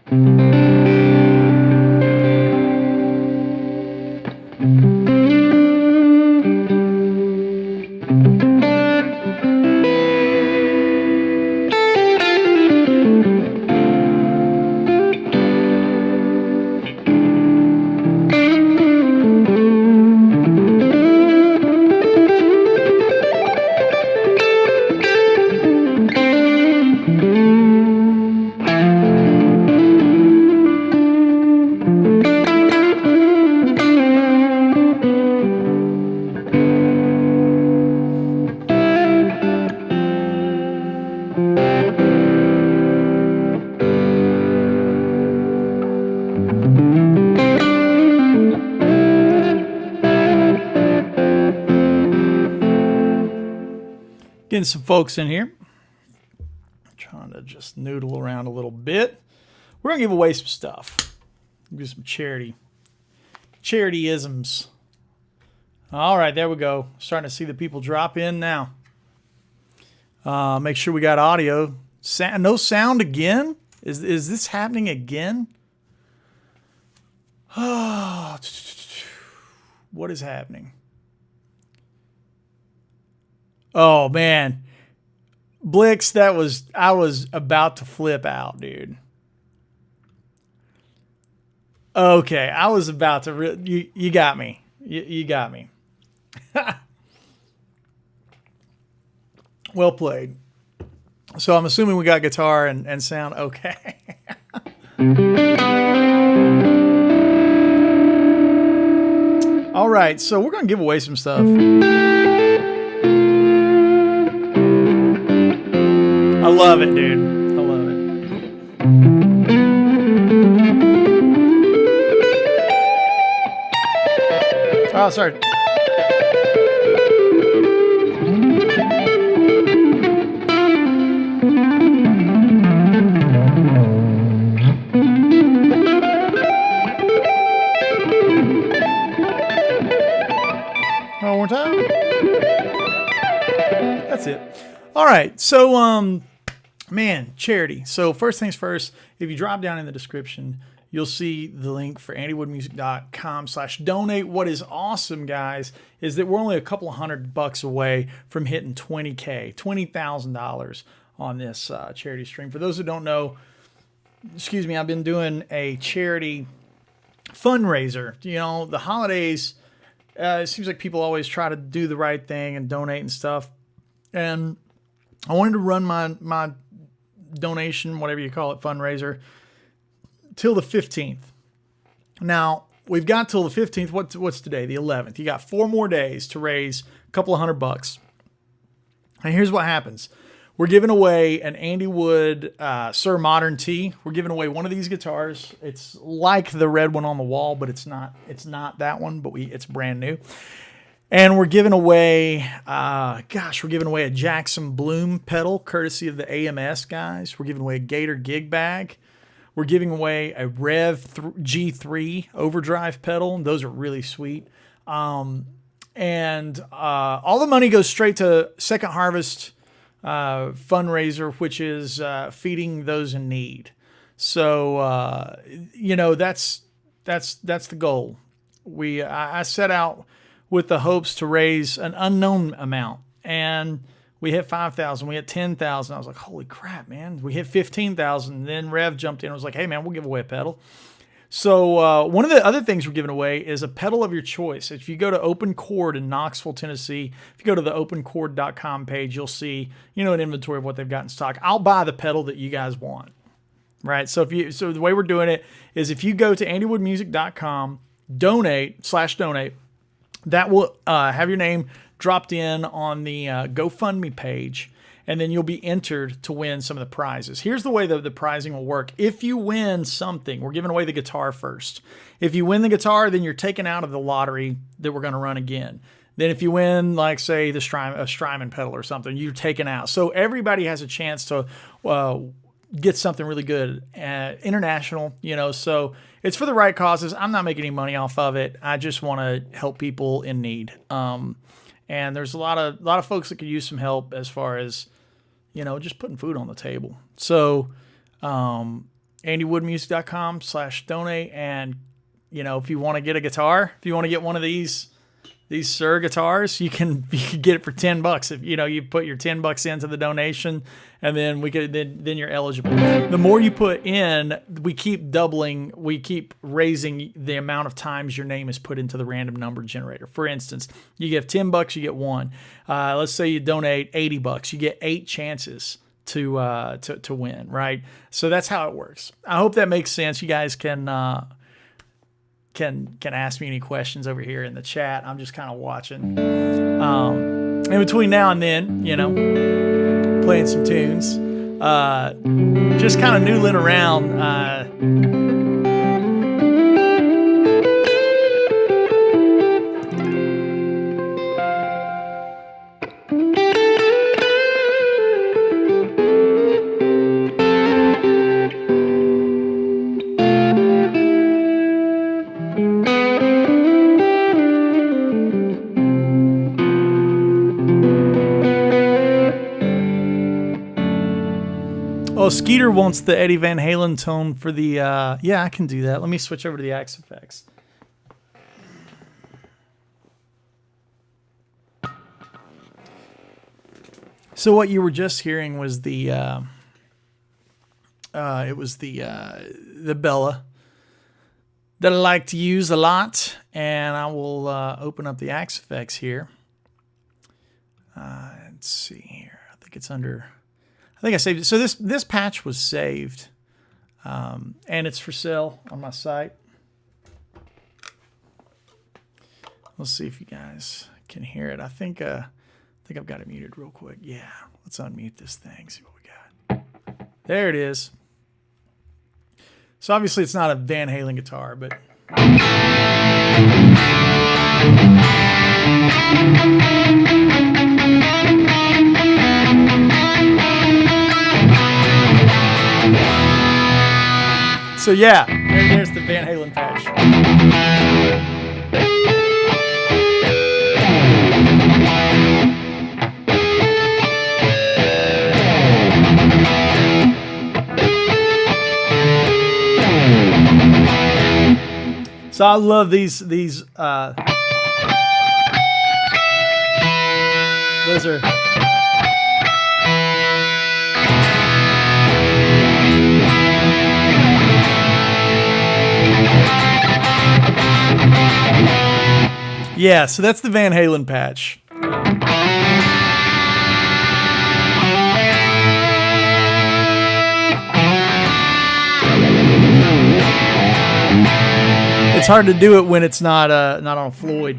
Getting some folks in here. Trying to just noodle around a little bit. We're going to give away some stuff. Do some charity-isms. All right, there we go. Starting to see the people drop in now. Make sure we got audio. No sound again? Is this happening again? What is happening? Oh, man. Blix, I was about to flip out, dude. Okay, I was about to, you got me. You got me. Well played. So I'm assuming we got guitar and sound okay. All right, so we're going to give away some stuff. I love it, dude. I love it. Oh, sorry. One more time. That's it. All right. So, man, charity. So first things first, if you drop down in the description, you'll see the link for andywoodmusic.com/donate. What is awesome, guys, is that we're only a couple of $100 away from hitting $20,000 on this charity stream. For those who don't know, excuse me, I've been doing a charity fundraiser. You know, the holidays, it seems like people always try to do the right thing and donate and stuff. And I wanted to run my donation, whatever you call it, fundraiser, till the 15th. Now, we've got till the 15th. What's today? The 11th. You got 4 more days to raise a couple of $100. And here's what happens. We're giving away an Andy Wood Sir Modern T. We're giving away one of these guitars. It's like the red one on the wall, but it's not that one, but it's brand new. And we're giving away, we're giving away a Jackson Bloom pedal, courtesy of the AMS guys. We're giving away a Gator gig bag. We're giving away a Rev G3 overdrive pedal. Those are really sweet. And all the money goes straight to Second Harvest fundraiser, which is feeding those in need. So, that's the goal. I set out with the hopes to raise an unknown amount. And we hit 5,000, we hit 10,000. I was like, holy crap, man. We hit 15,000. Then Rev jumped in and was like, hey, man, we'll give away a pedal. So one of the other things we're giving away is a pedal of your choice. If you go to Open Chord in Knoxville, Tennessee, if you go to the openchord.com page, you'll see, an inventory of what they've got in stock. I'll buy the pedal that you guys want, right? So so the way we're doing it is if you go to andywoodmusic.com, donate, that will have your name dropped in on the GoFundMe page, and then you'll be entered to win some of the prizes. Here's the way the prizing will work. If you win something, we're giving away the guitar first. If you win the guitar, then you're taken out of the lottery that we're going to run again. Then if you win, like, say, a Strymon pedal or something, you're taken out. So everybody has a chance to get something really good, international, so it's for the right causes. I'm not making any money off of it. I just want to help people in need. And there's a lot of folks that could use some help as far as, just putting food on the table. So, andywoodmusic.com/donate. And, you know, if you want to get a guitar, if you want to get one of these Sir guitars, you can get it for $10. If you know, you put your $10 into the donation, and then then you're eligible. The more you put in, we keep doubling, we keep raising the amount of times your name is put into the random number generator. For instance, you give $10, you get one. Let's say you donate $80, you get 8 chances to win, right? So that's how it works. I hope that makes sense. You guys can ask me any questions over here in the chat. I'm just kind of watching. In between now and then, you know, playing some tunes. Just kind of noodling around. Oh, Skeeter wants the Eddie Van Halen tone for the, yeah, I can do that. Let me switch over to the Axe Effects. So what you were just hearing was the, it was the Bella that I like to use a lot, and I will open up the Axe Effects here. Let's see here. I think it's under... I think I saved it. So this patch was saved, and it's for sale on my site. Let's see if you guys can hear it. I think I've got it muted real quick. Yeah, let's unmute this thing. See what we got. There it is. So obviously it's not a Van Halen guitar, but. So yeah, there's the Van Halen patch. So I love these those are yeah, so that's the Van Halen patch. It's hard to do it when it's not on a Floyd.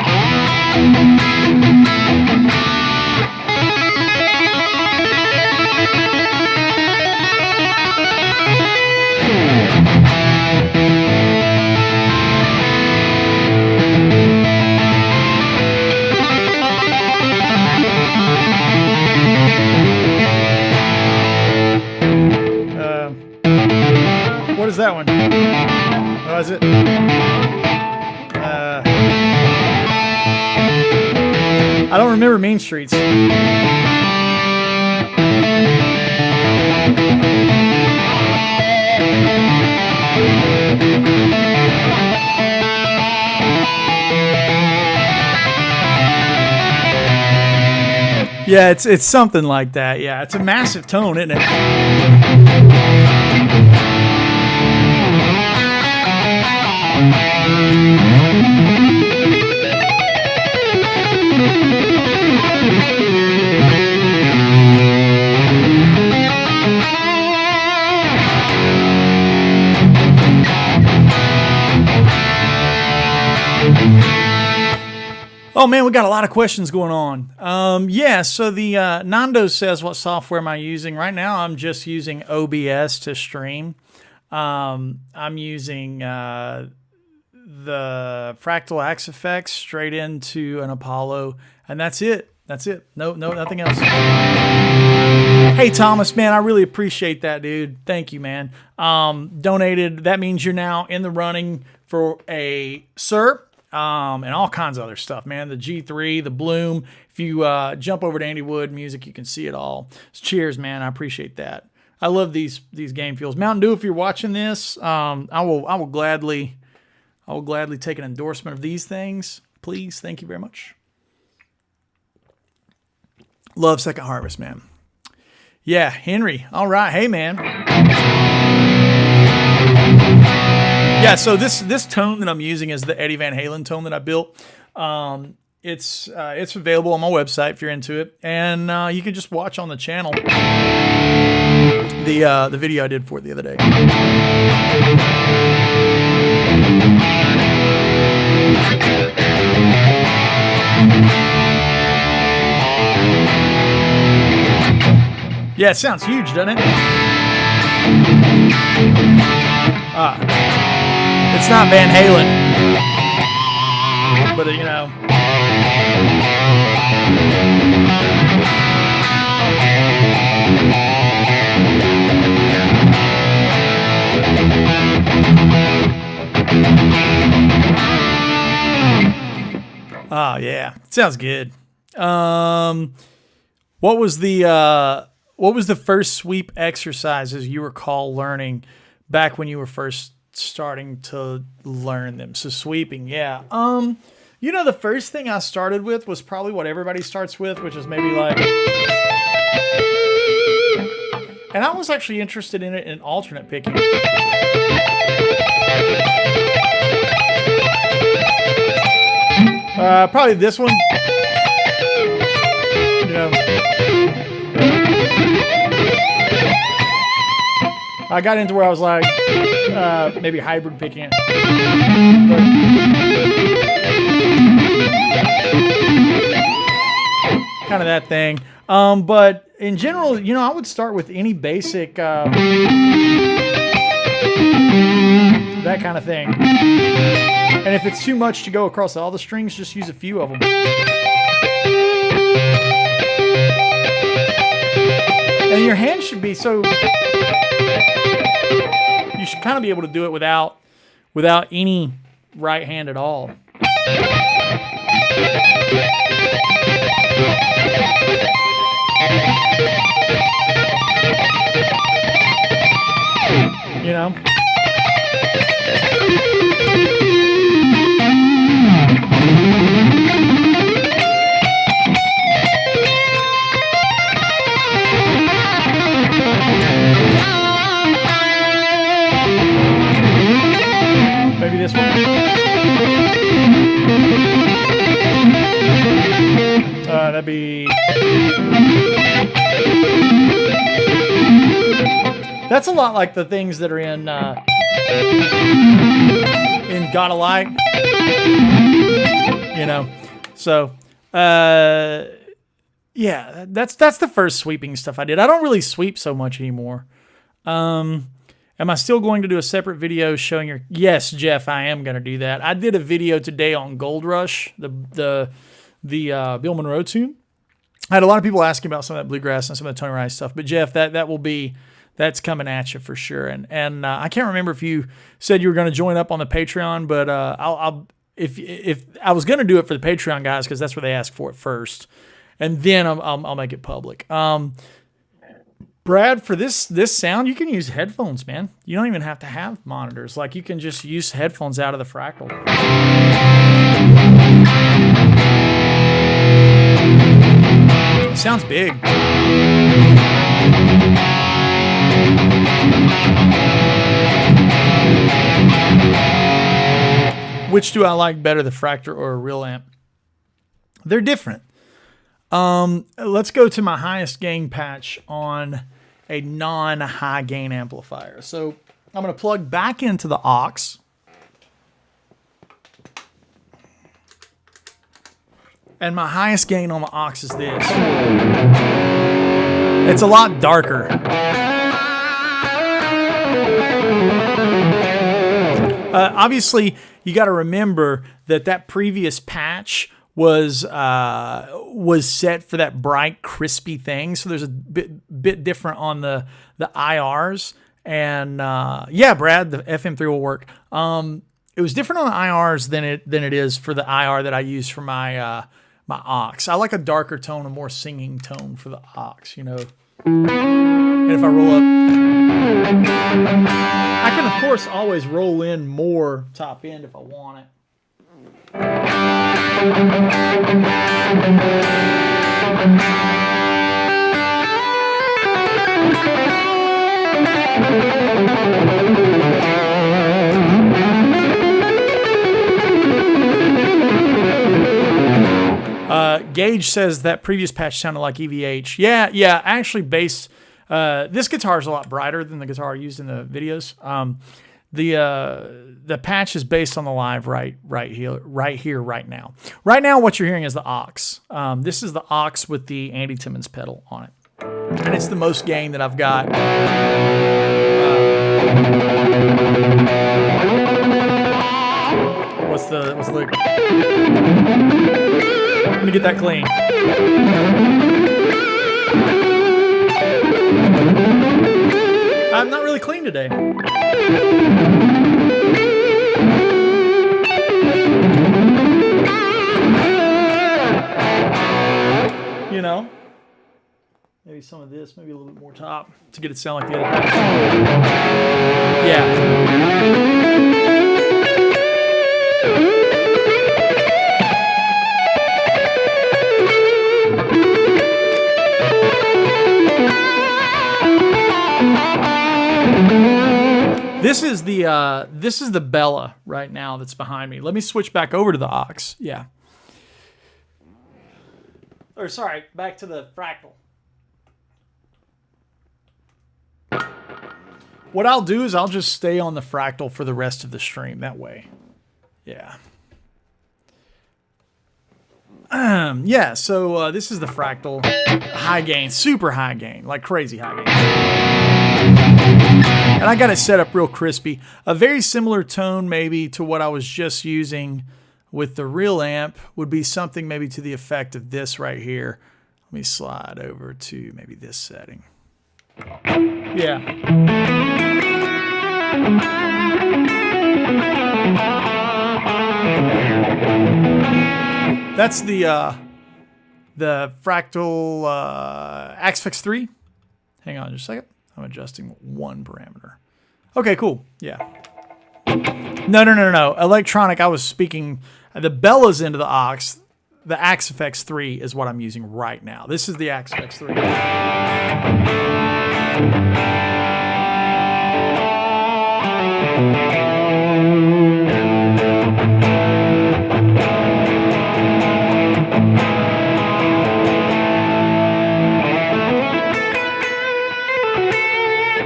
What is that one? What is it? I don't remember Mean Streets. Yeah, it's something like that. Yeah, it's a massive tone, isn't it? Oh man, we got a lot of questions going on. Yeah, so the Nando says, what software am I using? Right now I'm just using OBS to stream. I'm using the Fractal Axe Effects straight into an Apollo, and that's it. That's it. No, nothing else. Hey Thomas, man, I really appreciate that, dude. Thank you, man. Donated. That means you're now in the running for a Sir. And all kinds of other stuff, man. The G3, the Bloom. If you jump over to Andy Wood Music, you can see it all. So cheers, man. I appreciate that. I love these gain fuels. Mountain Dew, if you're watching this, I will gladly take an endorsement of these things. Please, thank you very much. Love Second Harvest, man. Yeah, Henry. All right, hey man. Yeah, so this tone that I'm using is the Eddie Van Halen tone that I built. It's available on my website if you're into it, and you can just watch on the channel the video I did for it the other day. Yeah, it sounds huge, doesn't it? It's not Van Halen, but you know. Oh yeah, sounds good. What was the first sweep exercises you recall learning back when you were first starting to learn them? So sweeping, yeah. You know, the first thing I started with was probably what everybody starts with, which is maybe like, and I was actually interested in it in alternate picking. Probably this one. You know. I got into where I was like, maybe hybrid picking it. Kind of that thing. But in general, you know, I would start with any basic, that kind of thing. And if it's too much to go across all the strings, just use a few of them. And your hand should be so... You should kind of be able to do it without any right hand at all. You know? Maybe this one. That'd be... That's a lot like the things that are in Gotta Like. You know. So, yeah, that's the first sweeping stuff I did. I don't really sweep so much anymore. Am I still going to do a separate video showing your... Yes, Jeff, I am going to do that. I did a video today on Gold Rush, the Bill Monroe tune. I had a lot of people asking about some of that bluegrass and some of the Tony Rice stuff, but Jeff, that's coming at you for sure. And I can't remember if you said you were going to join up on the Patreon, but if I was going to do it for the Patreon guys, because that's where they ask for it first, and then I'll make it public. Brad, for this sound, you can use headphones, man. You don't even have to have monitors. Like, you can just use headphones out of the Fractal. It sounds big. Which do I like better, the Fractor or a real amp? They're different. Let's go to my highest gain patch on a non-high gain amplifier. So I'm going to plug back into the aux. And my highest gain on the aux is this. It's a lot darker. Obviously, you got to remember that previous patch was set for that bright, crispy thing. So there's a bit different on the IRs. And yeah, Brad, the FM3 will work. It was different on the IRs than it is for the IR that I use for my my aux. I like a darker tone, a more singing tone for the aux, you know. And if I roll up, I can, of course, always roll in more top end if I want it. Gage says that previous patch sounded like EVH. Yeah. Actually, bass. This guitar is a lot brighter than the guitar I used in the videos. The patch is based on the live right here, right now. Right now, what you're hearing is the aux. This is the aux with the Andy Timmons pedal on it, and it's the most gain that I've got. What's the? Let me get that clean. I'm not really clean today. You know, maybe some of this, maybe a little bit more top to get it sound like the other patch. Yeah. This is the Bella right now that's behind me. Let me switch back over to the aux. Yeah. Or sorry, back to the Fractal. What I'll do is I'll just stay on the Fractal for the rest of the stream that way. Yeah. Yeah, so this is the Fractal high gain, super high gain, like crazy high gain. And I got it set up real crispy. A very similar tone maybe to what I was just using with the real amp would be something maybe to the effect of this right here. Let me slide over to maybe this setting. Yeah. That's the Fractal Axe 3. Hang on just a second. I'm adjusting one parameter. Okay, cool. Yeah. No. Electronic, I was speaking, the Bella's into the aux. The Axe 3 is what I'm using right now. This is the Axe 3.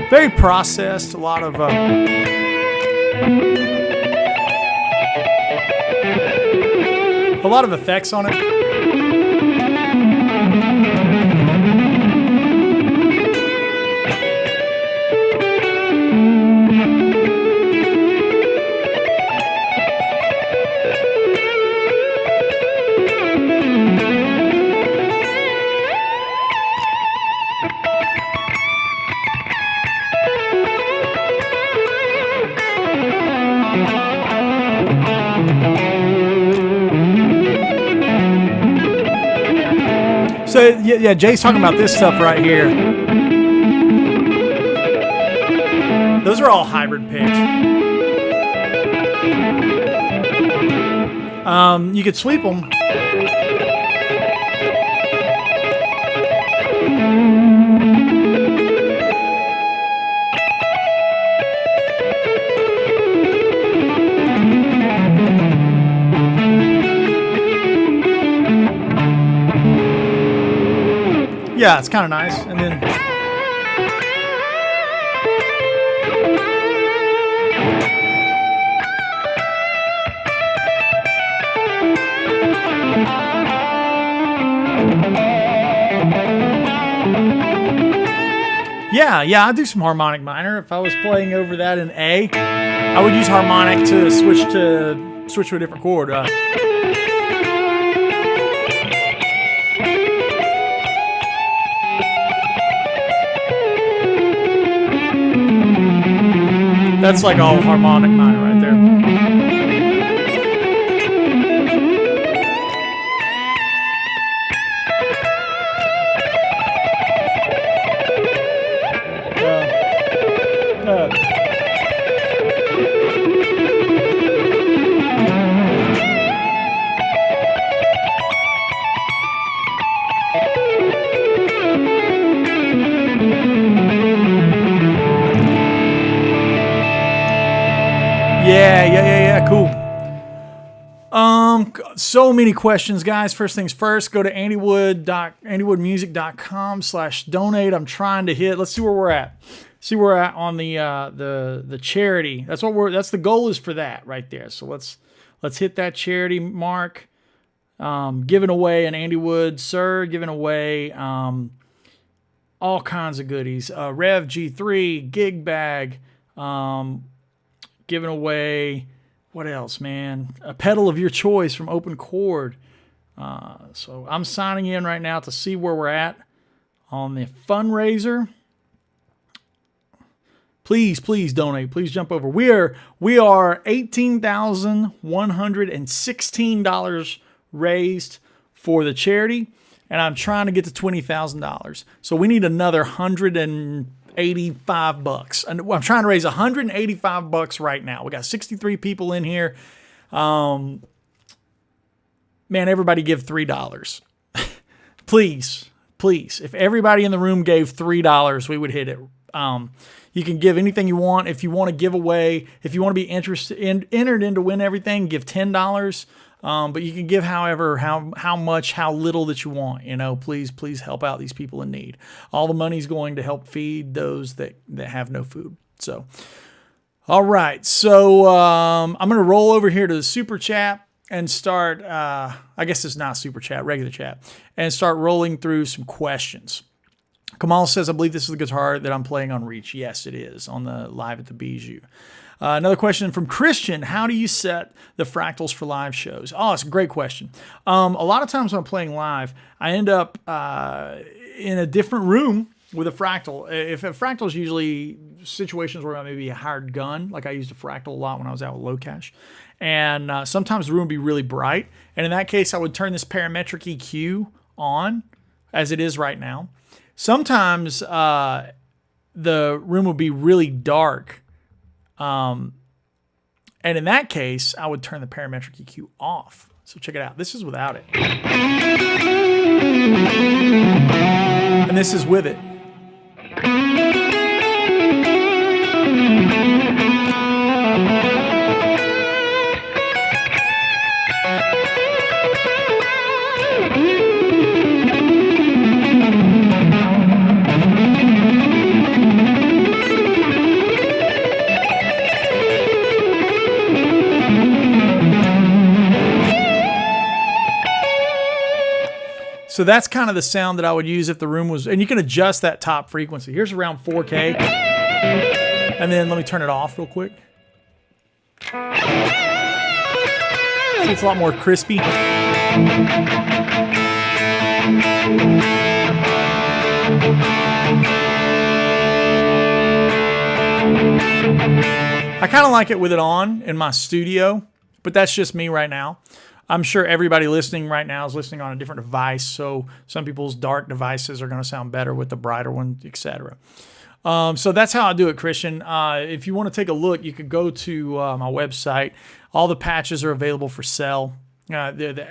Very processed, a lot of effects on it. So yeah, Jay's talking about this stuff right here. Those are all hybrid picks. You could sweep them. Yeah, it's kind of nice. And then yeah, I do some harmonic minor. If I was playing over that in A, I would use harmonic to switch to a different chord. That's like all harmonic minor right there. Yeah, cool. So many questions, guys. First things first, go to andywoodmusic.com/donate. I'm trying to hit. Let's see where we're at. See where we're at on the charity. That's the goal is for that right there. So let's hit that charity mark. Giving away an Andy Wood Sir, giving away all kinds of goodies. Rev G3, gig bag, giving away, what else, man? A pedal of your choice from Open Chord. So I'm signing in right now to see where we're at on the fundraiser. Please donate. Please jump over. We are $18,116 raised for the charity, and I'm trying to get to $20,000. So we need another $185. And I'm trying to raise $185 right now. We got 63 people in here. Man, everybody give $3. Please. If everybody in the room gave $3, we would hit it. You can give anything you want. If you want to give away, if you want to be entered in to win everything, give $10. But you can give how much, how little that you want. Please help out these people in need. All the money's going to help feed those that have no food. So, all right. So I'm going to roll over here to the super chat and start. I guess it's not super chat, regular chat, and start rolling through some questions. Kamal says, I believe this is the guitar that I'm playing on Reach. Yes, it is on the Live at the Bijou. Another question from Christian. How do you set the fractals for live shows? Oh, it's a great question. A lot of times when I'm playing live, I end up in a different room with a fractal. If a fractal is usually situations where I maybe a hired gun, like I used a fractal a lot when I was out with Low Cash. And sometimes the room would be really bright. And in that case, I would turn this parametric EQ on, as it is right now. Sometimes the room would be really dark. And in that case, I would turn the parametric EQ off. So check it out. This is without it. And this is with it. So that's kind of the sound that I would use if the room was, and you can adjust that top frequency. Here's around 4K. And then let me turn it off real quick. See, it's a lot more crispy. I kind of like it with it on in my studio, but that's just me right now. I'm sure everybody listening right now is listening on a different device, so some people's dark devices are going to sound better with the brighter one, etc. So that's how I do it, Christian. If you want to take a look, you could go to my website. All the patches are available for sale. All the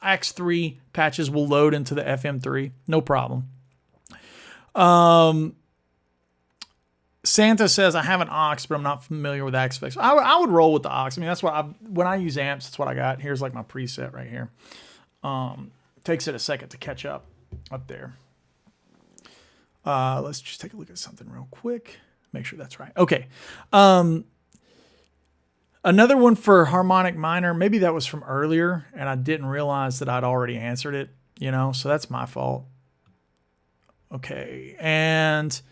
X3 patches will load into the FM3, no problem. Santa says, I have an aux, but I'm not familiar with X-Effects. I would roll with the aux. I mean, that's what when I use amps, that's what I got. Here's like my preset right here. Takes it a second to catch up there. Let's just take a look at something real quick. Make sure that's right. Okay. Another one for harmonic minor. Maybe that was from earlier, and I didn't realize that I'd already answered it, so that's my fault. Okay, and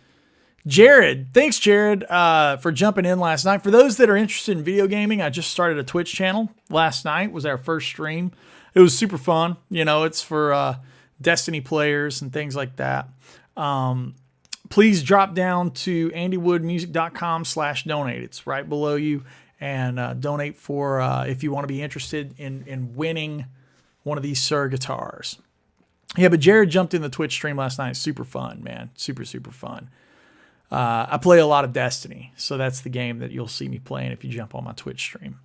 Jared, thanks Jared for jumping in last night. For those that are interested in video gaming, I just started a Twitch channel last night. Was our first stream. It was super fun. It's for Destiny players and things like that. Please drop down to andywoodmusic.com/donate. It's right below you, and donate for if you want to be interested in winning one of these Sir guitars. Yeah, but Jared jumped in the Twitch stream last night. Super fun, man. Super fun. I play a lot of Destiny, so that's the game that you'll see me playing if you jump on my Twitch stream.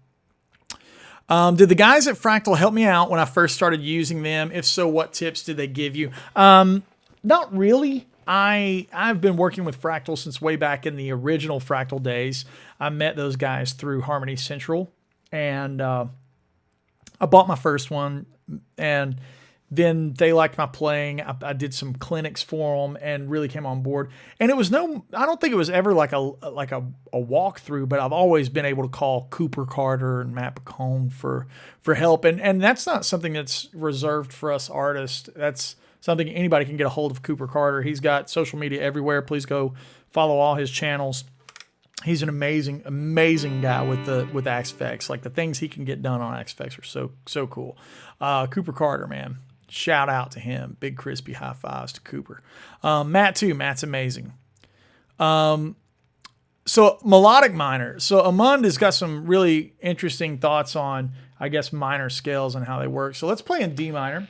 Did the guys at Fractal help me out when I first started using them? If so, what tips did they give you? Not really. I've been working with Fractals since way back in the original Fractal days. I met those guys through Harmony Central, and I bought my first one, and then they liked my playing. I did some clinics for them and really came on board. And it was I don't think it was ever like a walkthrough, but I've always been able to call Cooper Carter and Matt Bacone for help. And that's not something that's reserved for us artists. That's something anybody can get a hold of Cooper Carter. He's got social media everywhere. Please go follow all his channels. He's an amazing, amazing guy with Axe Effects. Like the things he can get done on Axe Effects are so cool. Cooper Carter, man. Shout out to him. Big crispy high fives to Cooper. Matt too. Matt's amazing. So melodic minor. So Amund has got some really interesting thoughts on, I guess, minor scales and how they work. So let's play in D minor.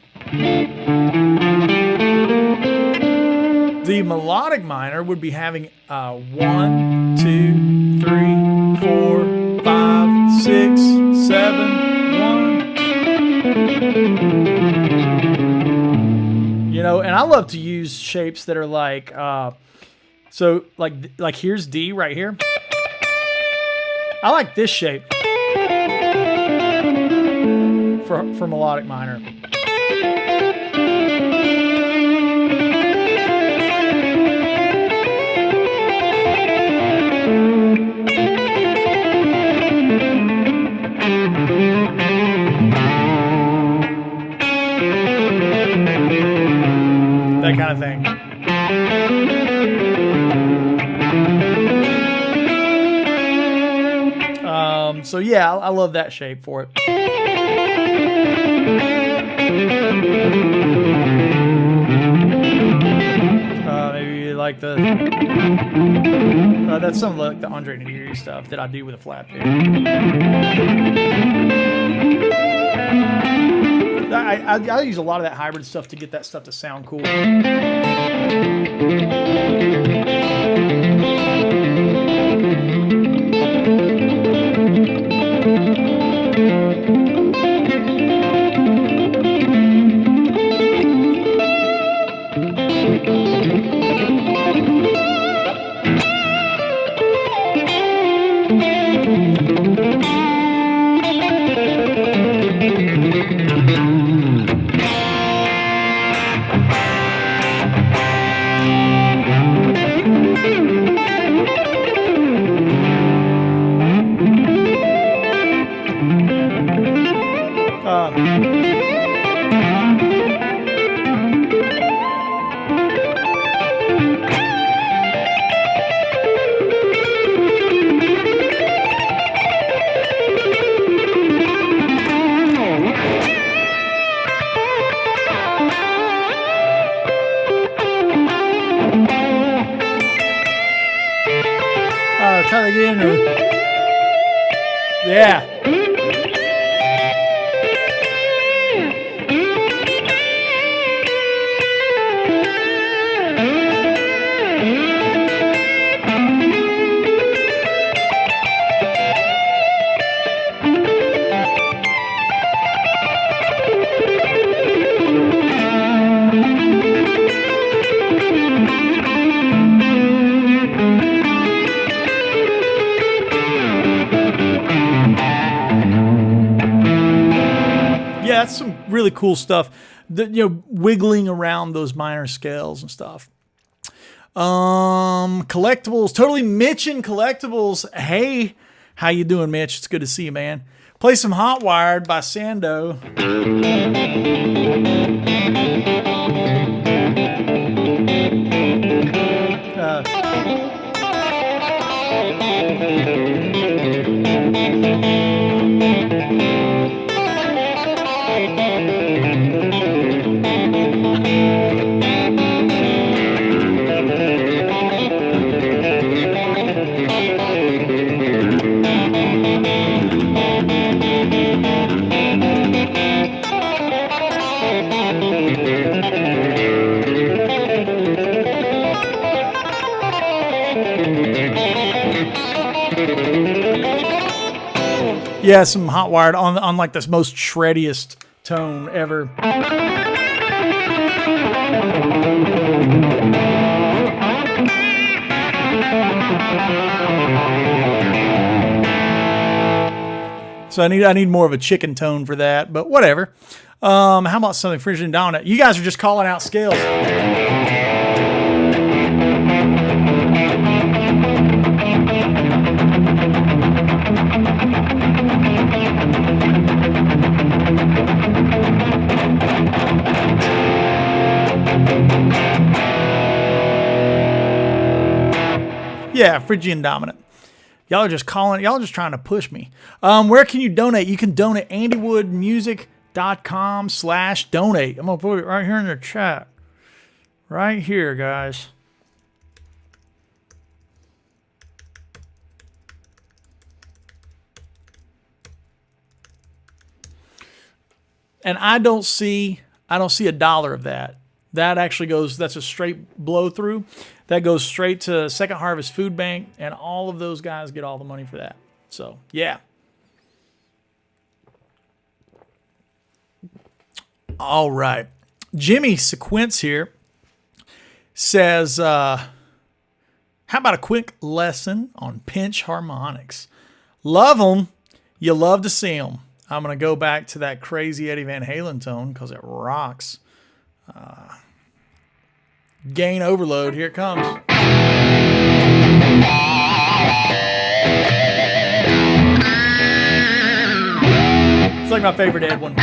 The melodic minor would be having 1, 2, 3, 4, 5, 6, 7, 1. You know, and I love to use shapes that are like, so like here's D right here. I like this shape for melodic minor. That kind of thing. So yeah, I love that shape for it. Maybe like the that's some of like the Andre Nagiri stuff that I do with a flat pick. I use a lot of that hybrid stuff to get that stuff to sound cool. Try to get in there. Yeah. Yeah, that's some really cool stuff. Wiggling around those minor scales and stuff. Collectibles, totally Mitch and Collectibles. Hey, how you doing, Mitch? It's good to see you, man. Play some Hot Wired by Sando. Yeah, some Hot Wired on like this most shreddiest tone ever. So I need more of a chicken tone for that, but whatever. How about something Phrygian dominant? You guys are just calling out scales. Yeah, Phrygian dominant. Y'all are just calling. Y'all are just trying to push me. Where can you donate? You can donate andywoodmusic.com/donate. I'm going to put it right here in the chat. Right here, guys. And I don't see $1 of that. That actually goes, that's a straight blow through. That goes straight to Second Harvest Food Bank, and all of those guys get all the money for that. So, yeah. All right. Jimmy Sequence here says, how about a quick lesson on pinch harmonics? Love them. You love to see them. I'm going to go back to that crazy Eddie Van Halen tone because it rocks. Gain overload. Here it comes. It's like my favorite Ed one.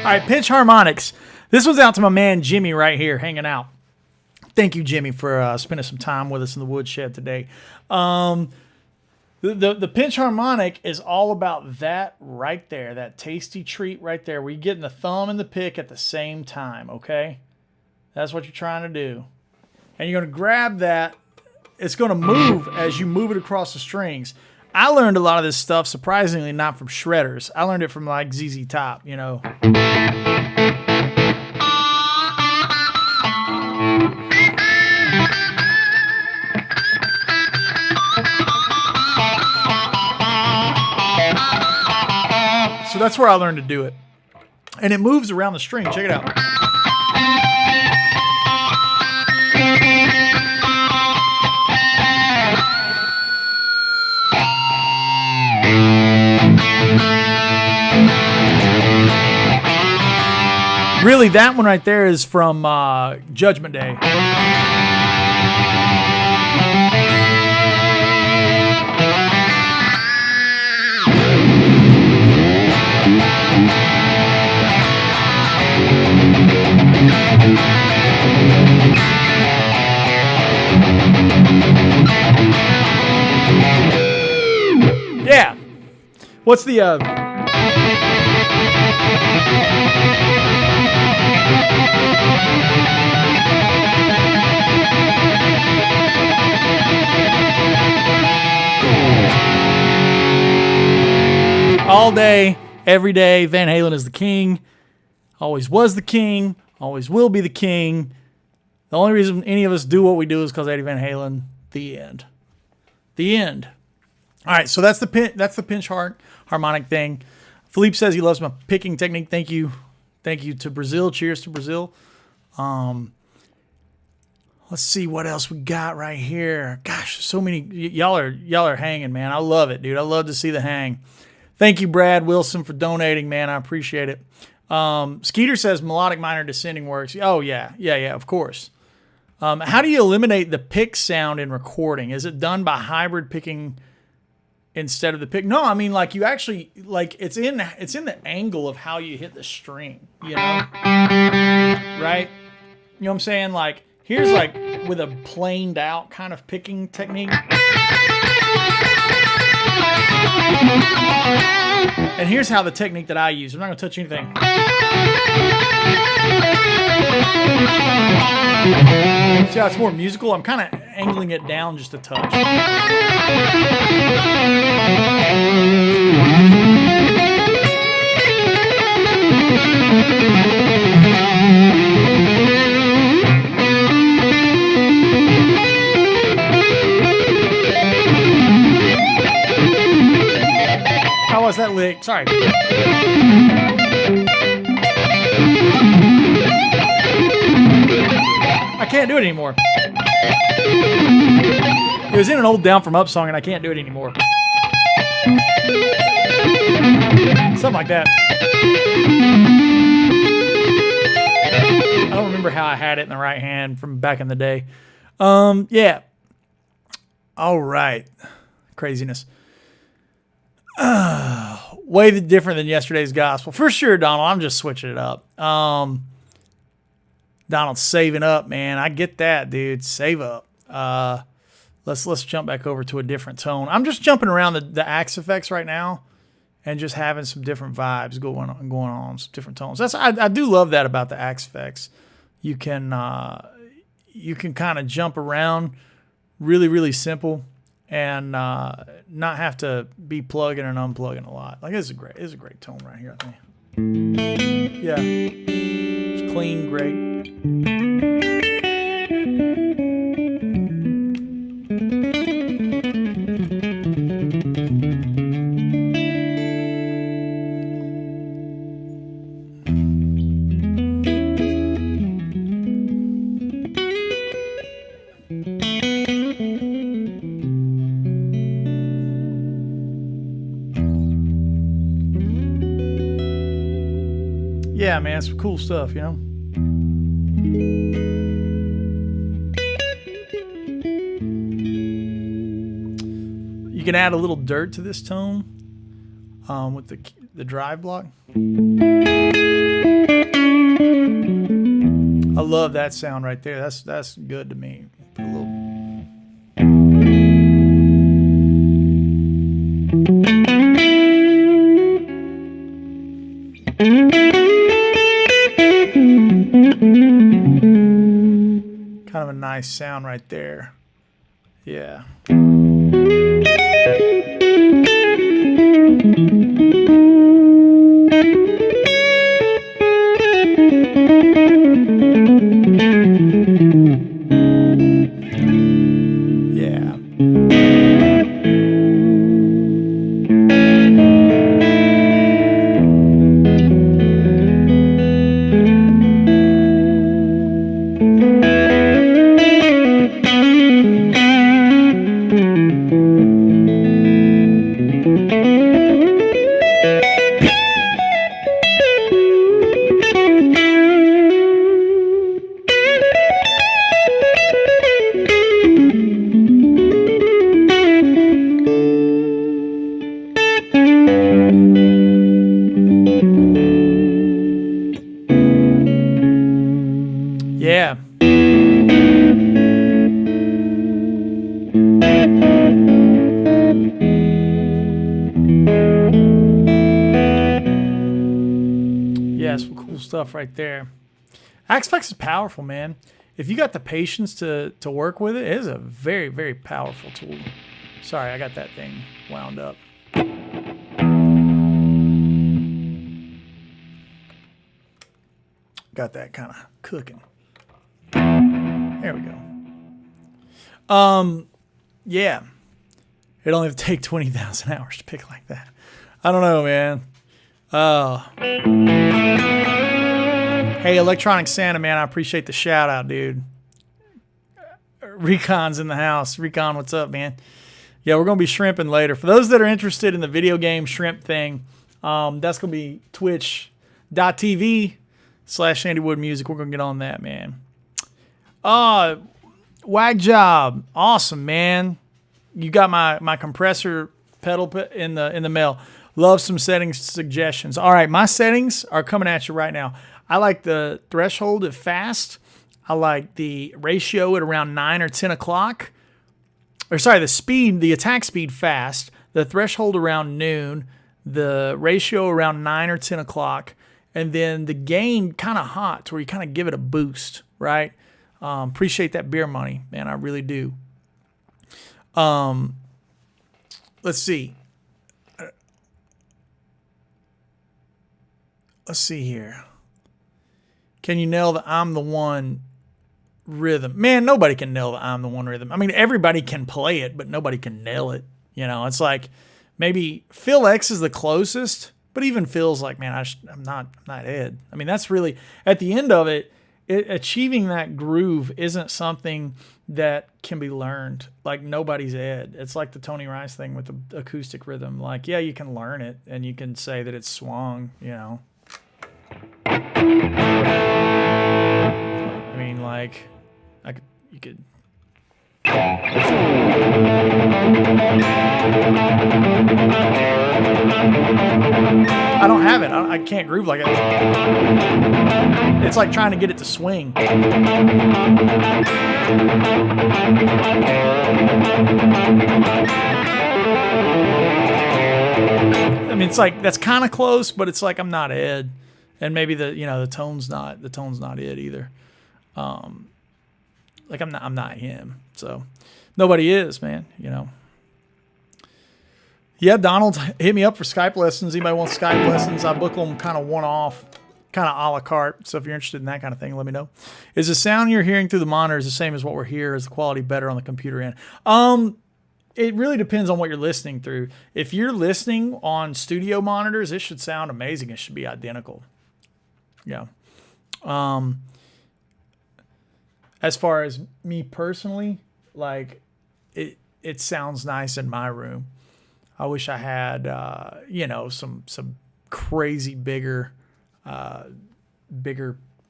All right, pinch harmonics. This one's out to my man Jimmy right here, hanging out. Thank you, Jimmy, for spending some time with us in the woodshed today. The pinch harmonic is all about that right there, that tasty treat right there, where you're getting the thumb and the pick at the same time, okay? That's what you're trying to do. And you're going to grab that. It's going to move as you move it across the strings. I learned a lot of this stuff, surprisingly, not from shredders. I learned it from, like, ZZ Top, you know. So that's where I learned to do it. And it moves around the string. Check it out. Really, that one right there is from Judgment Day. Yeah. What's the all day, every day, Van Halen is the king. Always was the king. Always will be the king. The only reason any of us do what we do is because Eddie Van Halen. The end. The end. All right, so that's the pinch harmonic thing. Philippe says he loves my picking technique. Thank you to Brazil. Cheers to Brazil. Let's see what else we got right here. Gosh, so many. Y'all are hanging, man. I love it, dude. I love to see the hang. Thank you, Brad Wilson, for donating, man. I appreciate it. Skeeter says melodic minor descending works. Oh, yeah, of course. How do you eliminate the pick sound in recording? Is it done by hybrid picking instead of the pick? No, I mean, like, you actually, like, it's in the angle of how you hit the string, you know? Right? You know what I'm saying? Like, here's, like, with a planed out kind of picking technique. And here's how the technique that I use. I'm not going to touch anything. See how it's more musical? I'm kind of angling it down just a touch. How was that lick? Sorry. I can't do it anymore. It was in an old Down From Up song and I can't do it anymore. Something like that. I don't remember how I had it in the right hand from back in the day. Yeah. All right. Craziness. Way different than yesterday's gospel. For sure, Donald. I'm just switching it up. Donald's saving up, man. I get that, dude. Save up. Let's jump back over to a different tone. I'm just jumping around the axe effects right now and just having some different vibes going on, some different tones. I do love that about the axe effects. You can kind of jump around really, really simple and not have to be plugging and unplugging a lot. Like, it's a great tone right here, I think. Yeah. It's clean, great. Yeah, man, some cool stuff, you know? You can add a little dirt to this tone with the drive block. I love that sound right there. That's good to me. Put a little... Kind of a nice sound right there. Yeah. Yeah. Yeah, some cool stuff right there. Axe Effects is powerful, man. If you got the patience to work with it, it is a very, very powerful tool. Sorry, I got that thing wound up. Got that kind of cooking. There we go. Yeah. It'd only take 20,000 hours to pick like that. I don't know, man. Hey, Electronic Santa, man, I appreciate the shout out, dude. Recon's in the house. Recon, what's up, man? Yeah, we're going to be shrimping later. For those that are interested in the video game shrimp thing, that's going to be twitch.tv/AndyWoodMusic. We're going to get on that, man. Wag Job. Awesome, man. You got my compressor pedal in the mail. Love some settings suggestions. All right, my settings are coming at you right now. I like the threshold at fast. I like the ratio at around 9 or 10 o'clock. Or sorry, the attack speed fast. The threshold around noon. the ratio around 9 or 10 o'clock, and then the gain kind of hot to where you kind of give it a boost, right? Appreciate that beer money, man. I really do. Let's see. Let's see here. Can you nail the I'm the one rhythm? Man, nobody can nail the I'm the one rhythm. I mean, everybody can play it, but nobody can nail it. You know, it's like maybe Phil X is the closest, but even Phil's like, man, I'm not Ed. I mean, that's really, at the end of it, achieving that groove isn't something that can be learned. Like, nobody's Ed. It's like the Tony Rice thing with the acoustic rhythm. Like, yeah, you can learn it and you can say that it's swung, you know. I mean, like, you could. I don't have it. I can't groove like it. It's like trying to get it to swing. I mean, it's like, that's kind of close, but it's like I'm not Ed, and maybe the tone's not it either. Like I'm not him. So nobody is, man, you know. Yeah, Donald, hit me up for Skype lessons. Anybody wants Skype lessons? I book them kind of one-off, kind of a la carte. So if you're interested in that kind of thing, let me know. Is the sound you're hearing through the monitors the same as what we're hearing? Is the quality better on the computer end? It really depends on what you're listening through. If you're listening on studio monitors, it should sound amazing. It should be identical. Yeah. As far as me personally, like, it sounds nice in my room. I wish I had, some crazy bigger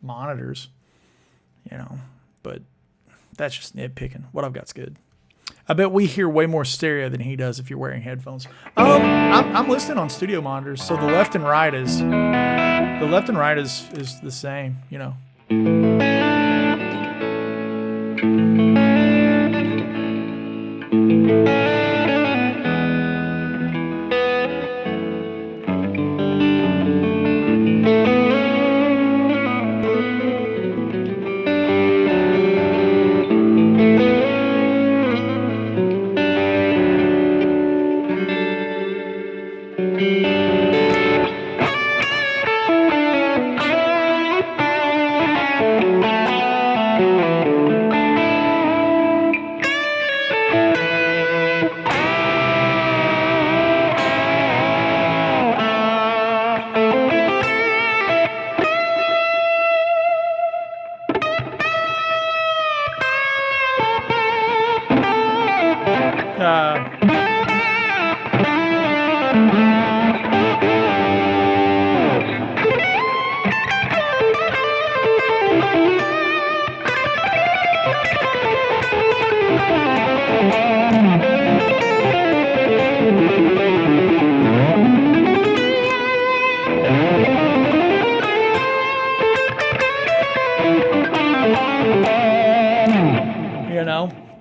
monitors, but that's just nitpicking. What I've got's good. I bet we hear way more stereo than he does if you're wearing headphones. I'm listening on studio monitors, so the left and right is the same, you know.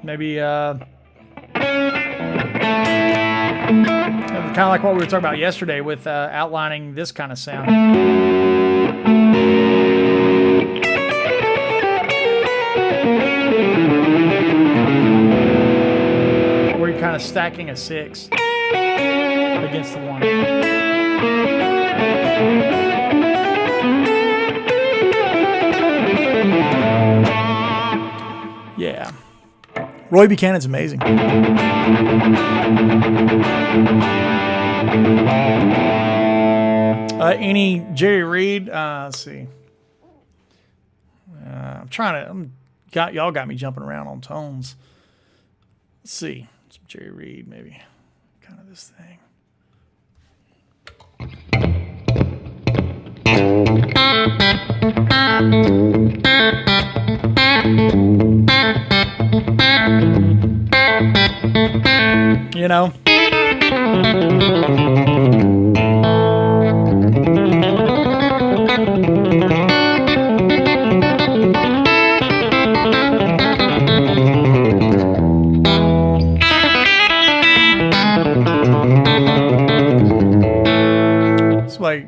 Maybe kind of like what we were talking about yesterday with outlining this kind of sound. Where you're kind of stacking a 6 against the 1. Yeah. Roy Buchanan's amazing. Any Jerry Reed? Let's see. Y'all got me jumping around on tones. Let's see. Some Jerry Reed, maybe. Kind of this thing. You know?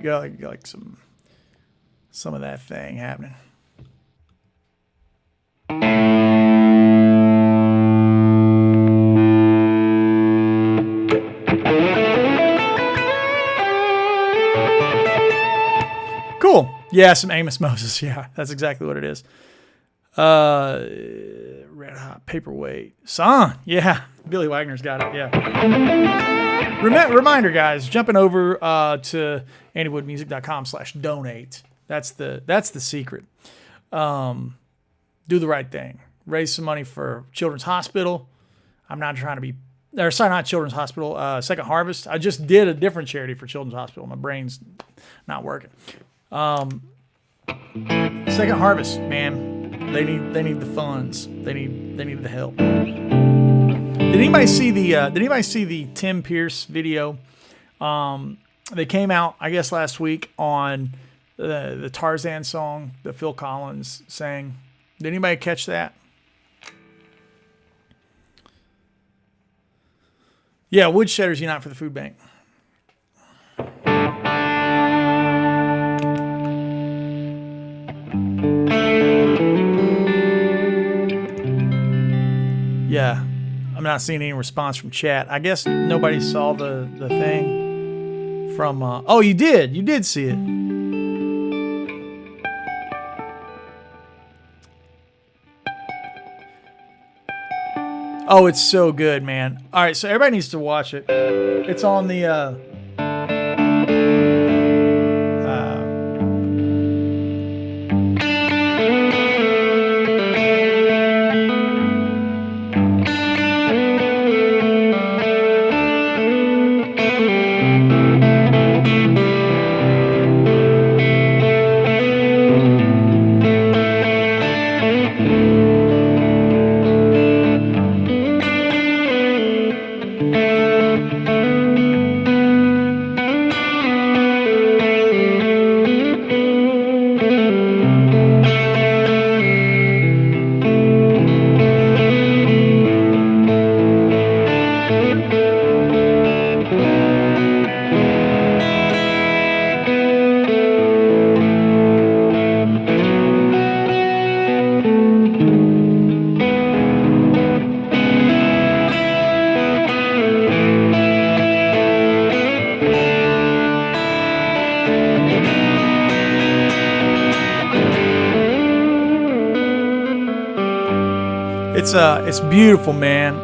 got like some of that thing happening. Cool. Yeah, some Amos Moses. Yeah, that's exactly what it is. Red Hot Paperweight. Song. Yeah, Billy Wagner's got it. Yeah. Reminder, guys, jumping over to andywoodmusic.com/donate. That's the secret. Do the right thing. Raise some money for Children's Hospital. I'm not trying to be... Sorry, not Children's Hospital. Second Harvest. I just did a different charity for Children's Hospital. My brain's not working. Second Harvest, man. They need the funds. They need the help. Did anybody see the Tim Pierce video? They came out, I guess, last week on the Tarzan song that Phil Collins sang. Did anybody catch that? Yeah, Woodshedders Unite for the Food Bank. Yeah, I'm not seeing any response from chat. I guess nobody saw the thing from... oh, you did. You did see it. Oh, it's so good, man. All right, so everybody needs to watch it. It's on the... It's beautiful, man.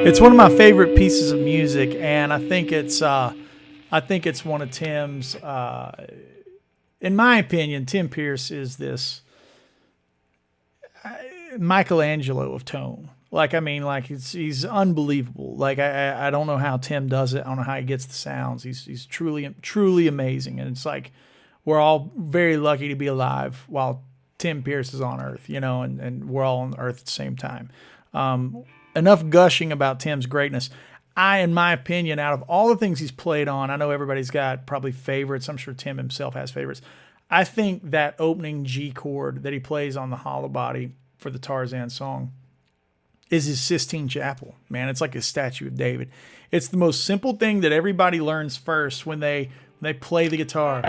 It's one of my favorite pieces of music, and I think it's one of Tim's. In my opinion, Tim Pierce is this Michelangelo of tone. Like, I mean, like he's unbelievable. Like I don't know how Tim does it. I don't know how he gets the sounds. He's truly amazing, and it's like we're all very lucky to be alive while Tim Pierce is on Earth, you know, and we're all on Earth at the same time. Enough gushing about Tim's greatness. In my opinion, out of all the things he's played on, I know everybody's got probably favorites. I'm sure Tim himself has favorites. I think that opening G chord that he plays on the Hollow Body for the Tarzan song is his Sistine Chapel. Man, it's like a statue of David. It's the most simple thing that everybody learns first when they play the guitar.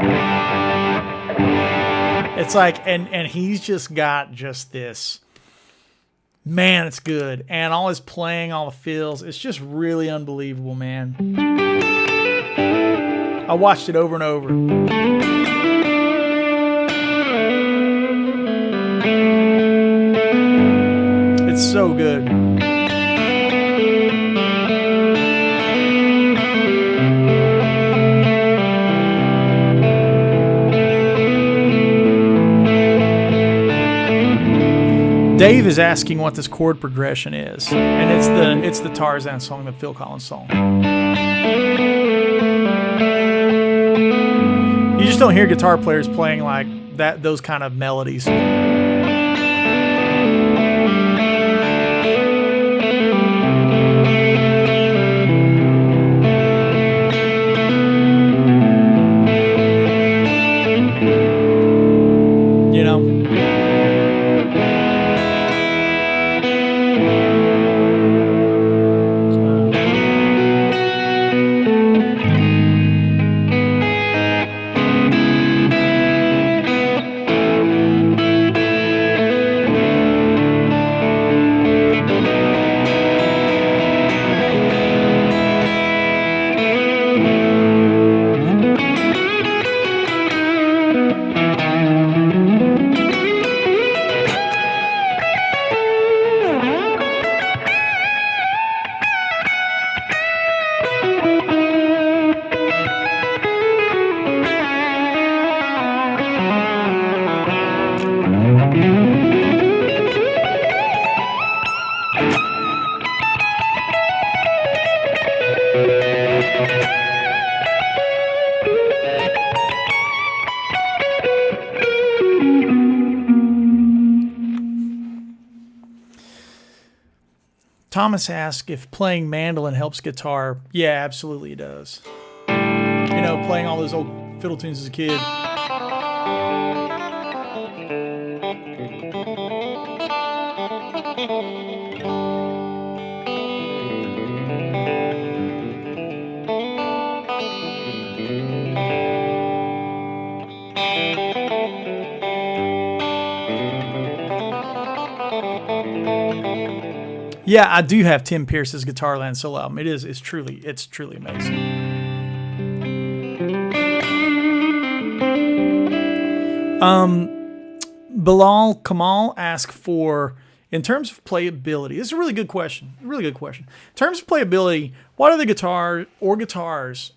It's like, and he's just got just this, man, it's good. And all his playing, all the fills, it's just really unbelievable, man. I watched it over and over. It's so good. Dave is asking what this chord progression is, and it's the Tarzan song, the Phil Collins song. You just don't hear guitar players playing like that, those kind of melodies. You know? Thomas asks if playing mandolin helps guitar. Yeah, absolutely it does. You know, playing all those old fiddle tunes as a kid. Yeah, I do have Tim Pierce's Guitarland solo album. It's truly amazing. Bilal Kamal asked for, in terms of playability, this is a really good question. Really good question. In terms of playability, what are the guitars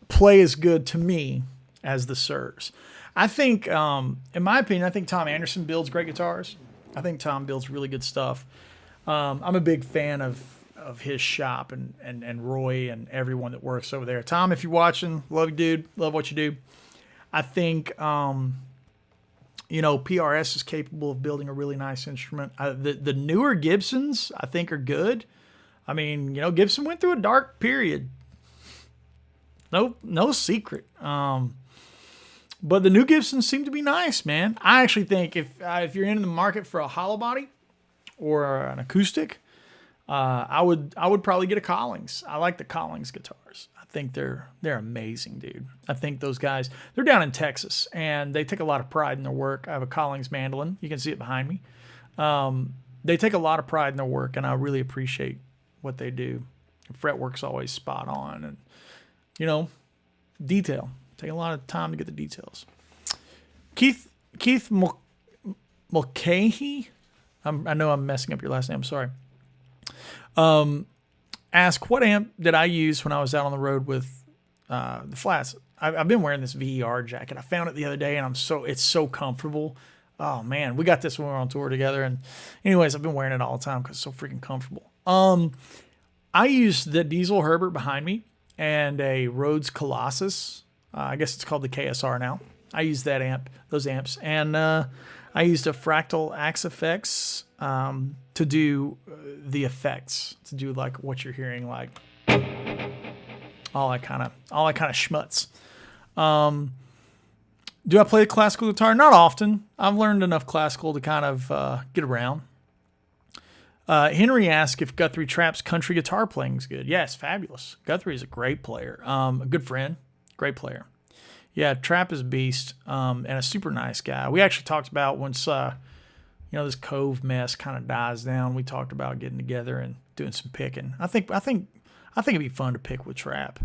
play as good to me as the Sirs? I think, in my opinion, I think Tom Anderson builds great guitars. I think Tom builds really good stuff. I'm a big fan of his shop and Roy and everyone that works over there. Tom, if you're watching, love you, dude. Love what you do. I think, PRS is capable of building a really nice instrument. The newer Gibsons, I think, are good. I mean, Gibson went through a dark period. No secret. But the new Gibsons seem to be nice, man. I actually think if you're in the market for a hollow body or an acoustic, I would probably get a Collings. I like the Collings guitars. I think they're amazing, dude. I think those guys, they're down in Texas and they take a lot of pride in their work. I have a Collings mandolin. You can see it behind me. They take a lot of pride in their work, and I really appreciate what they do. Fretwork's always spot on, and detail. Take a lot of time to get the details. Keith Mulcahy, I know I'm messing up your last name. I'm sorry. Ask, what amp did I use when I was out on the road with the flats? I've been wearing this VER jacket. I found it the other day, and it's so comfortable. Oh man, we got this when we were on tour together. And anyways, I've been wearing it all the time because it's so freaking comfortable. I used the Diesel Herbert behind me and a Rhodes Colossus. I guess it's called the KSR now. I used those amps, and I used a Fractal Axe Effects to do the effects, to do like what you're hearing, like all that kind of schmutz. Do I play classical guitar? Not often. I've learned enough classical to kind of get around. Henry asked if Guthrie Trapp's country guitar playing is good. Yes, fabulous. Guthrie is a great player. A good friend. Great player. Yeah, Trapp is a beast, and a super nice guy. We actually talked about once, this Cove mess kind of dies down. We talked about getting together and doing some picking. I think it'd be fun to pick with Trapp.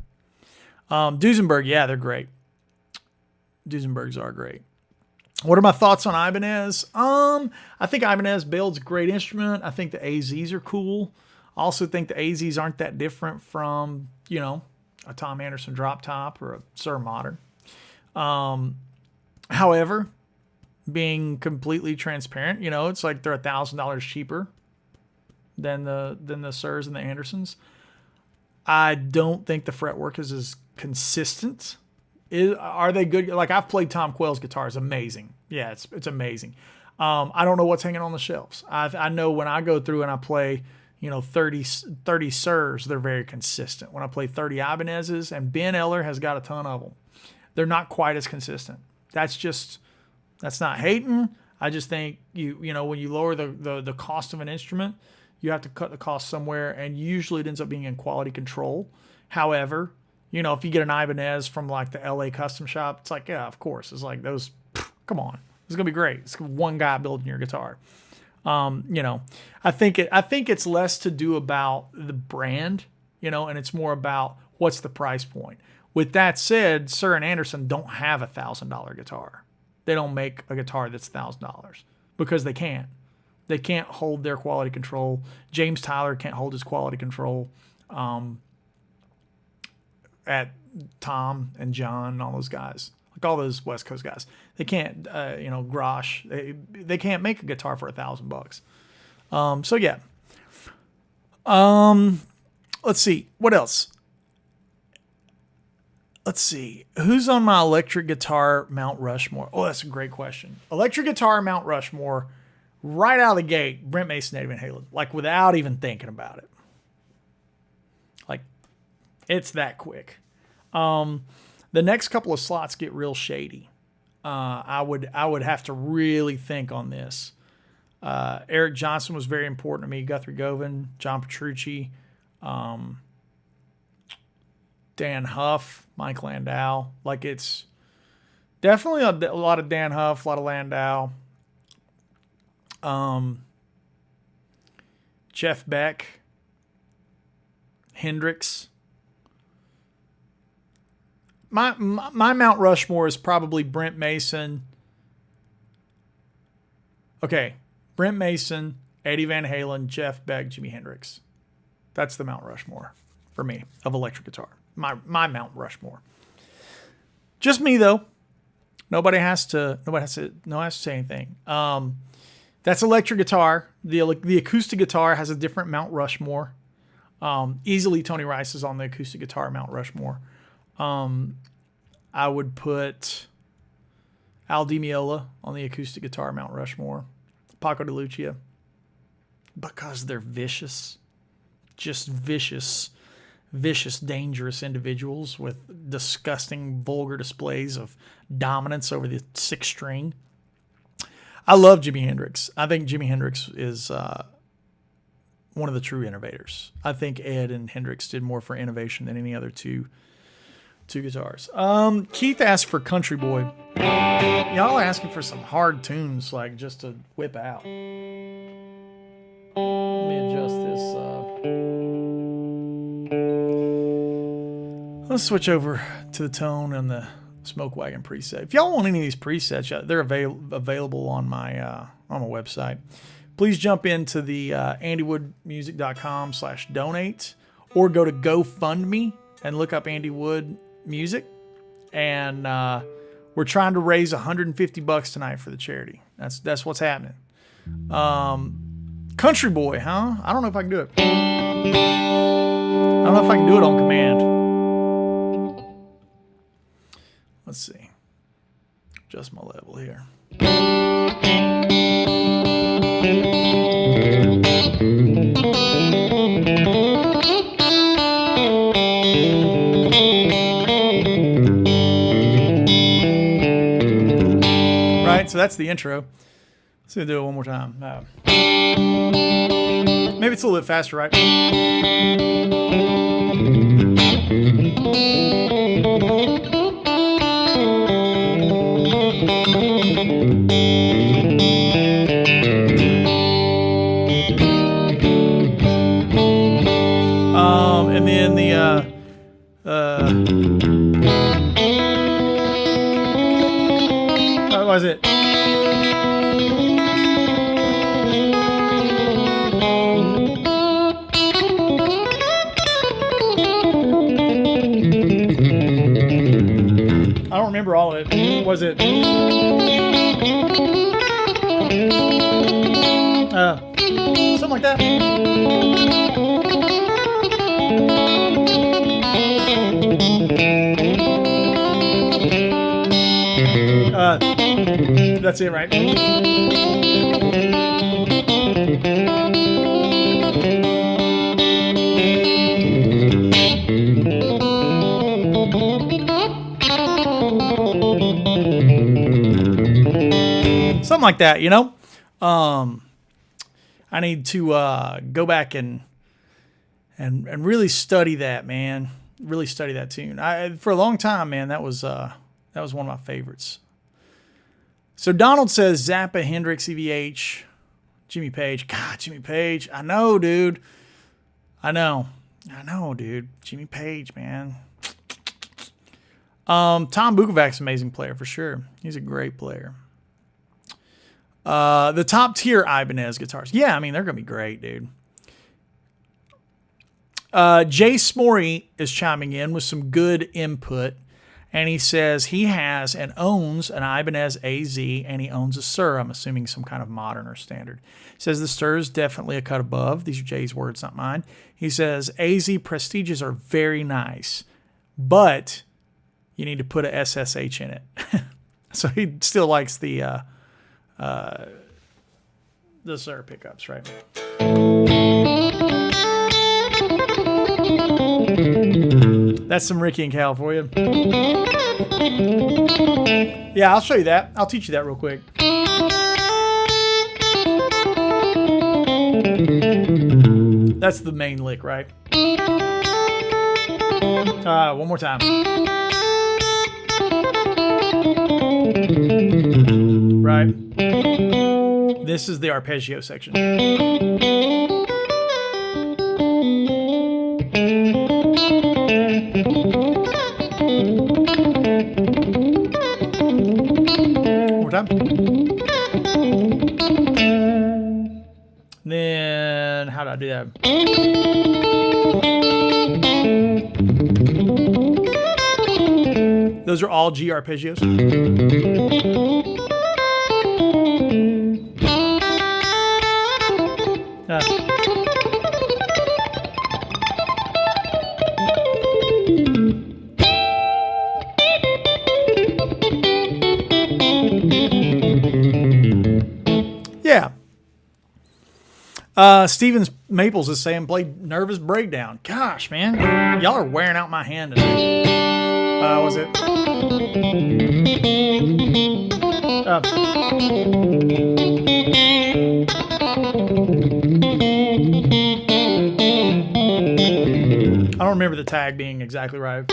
Duesenberg, yeah, they're great. Duesenbergs are great. What are my thoughts on Ibanez? I think Ibanez builds a great instrument. I think the AZs are cool. I also think the AZs aren't that different from, a Tom Anderson drop top or a Sir Modern. However, being completely transparent, it's like they're $1,000 cheaper than the Sirs and the Andersons. I don't think the fretwork is as consistent. Are they good? Like, I've played Tom Coils guitars, amazing. Yeah, it's amazing. I don't know what's hanging on the shelves. I know when I go through and I play, 30 Sirs, they're very consistent. When I play 30 Ibanez's, and Ben Eller has got a ton of them, they're not quite as consistent. That's not hating. I just think when you lower the cost of an instrument, you have to cut the cost somewhere, and usually it ends up being in quality control. However, if you get an Ibanez from like the LA custom shop, it's like, yeah, of course. It's like those, come on. It's going to be great. It's one guy building your guitar. I think it's less to do about the brand, and it's more about what's the price point. With that said, Sir and Anderson don't have $1,000 guitar. They don't make a guitar that's $1,000 because they can't. They can't hold their quality control. James Tyler can't hold his quality control. At Tom and John and all those guys, like all those West Coast guys, they can't, Grosh, they can't make a guitar for $1,000. So yeah. Let's see what else. Let's see who's on my electric guitar Mount Rushmore. Oh, that's a great question. Electric guitar Mount Rushmore right out of the gate, Brent Mason, Eddie Van Halen, like without even thinking about it. Like, it's that quick. The next couple of slots get real shady. I would have to really think on this. Eric Johnson was very important to me. Guthrie Govan, John Petrucci, Dan Huff, Mike Landau. Like, it's definitely a lot of Dan Huff, a lot of Landau. Jeff Beck, Hendrix. My Mount Rushmore is probably Brent Mason. Okay, Brent Mason, Eddie Van Halen, Jeff Beck, Jimi Hendrix. That's the Mount Rushmore for me of electric guitar. My Mount Rushmore. Just me though. Nobody has to say anything. That's electric guitar. The acoustic guitar has a different Mount Rushmore. Easily Tony Rice is on the acoustic guitar Mount Rushmore. I would put Al Di Meola on the acoustic guitar Mount Rushmore. Paco de Lucia. Because they're vicious. Just vicious, dangerous individuals with disgusting, vulgar displays of dominance over the sixth string. I love Jimi Hendrix. I think Jimi Hendrix is one of the true innovators. I think Ed and Hendrix did more for innovation than any other two guitars. Keith asked for Country Boy. Y'all are asking for some hard tunes, like just to whip out. Let me adjust this. Let's switch over to the tone and the Smoke Wagon preset. If y'all want any of these presets, they're available on my website. Please jump into the andywoodmusic.com/donate or go to GoFundMe and look up Andy Wood Music. And we're trying to raise $150 tonight for the charity. That's what's happening. Country Boy, huh? I don't know if I can do it. I don't know if I can do it on command. Let's see. Adjust my level here. Right, so that's the intro. Let's do it one more time. Maybe it's a little bit faster, right? And then the what was it? I don't remember all of it. Was it? Something like that. That's it, right? Something like that, you know? I need to go back and really study that, man. Really study that tune. For a long time, man, that was one of my favorites. So Donald says Zappa, Hendrix, EVH, Jimmy Page. God, Jimmy Page. I know, dude. I know, dude. Jimmy Page, man. Tom Bukovac's an amazing player for sure. He's a great player. The top tier Ibanez guitars. Yeah, I mean, they're going to be great, dude. Jay Smory is chiming in with some good input. And he says he has and owns an Ibanez AZ, and he owns a Sur. I'm assuming some kind of modern or standard. He says the Sur is definitely a cut above. These are Jay's words, not mine. He says AZ Prestiges are very nice, but you need to put a SSH in it. So he still likes the the Sir pickups, right? That's some Ricky and Cal for you. Yeah, I'll show you that. I'll teach you that real quick. That's the main lick, right? One more time. Right? This is the arpeggio section. One more time. Then, how do I do that? Those are all G arpeggios. Yeah. Stevens Maples is saying play Nervous Breakdown. Gosh, man. Y'all are wearing out my hand today. Was it? I don't remember the tag being exactly right.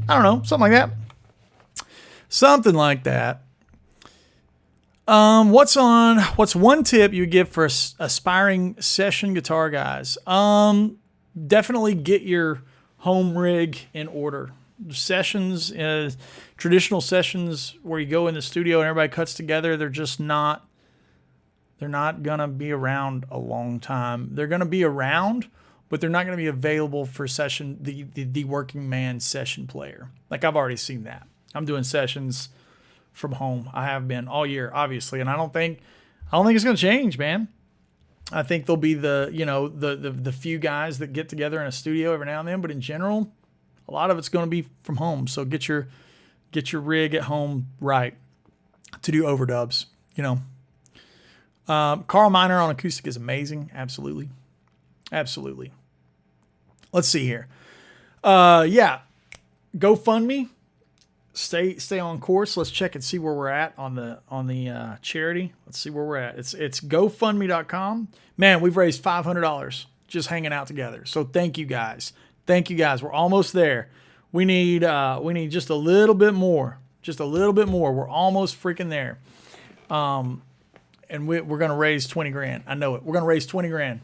I don't know, something like that. Something like that. What's one tip you give for aspiring session guitar guys? Definitely get your home rig in order. Sessions, traditional sessions where you go in the studio and everybody cuts together, they're not gonna be around a long time. They're gonna be around, but they're not going to be available for session, the working man session player. Like, I've already seen that. I'm doing sessions from home. I have been all year, obviously, and I don't think it's going to change, man. I think there'll be the few guys that get together in a studio every now and then, but in general, a lot of it's going to be from home. So get your rig at home right to do overdubs. Carl Miner on acoustic is amazing. Absolutely. Let's see here. Yeah. GoFundMe. Stay on course. Let's check and see where we're at on the charity. Let's see where we're at. It's GoFundMe.com. Man, we've raised $500 just hanging out together. So thank you guys. We're almost there. We need just a little bit more. We're almost freaking there. And we're gonna raise 20 grand. I know it. We're gonna raise 20 grand.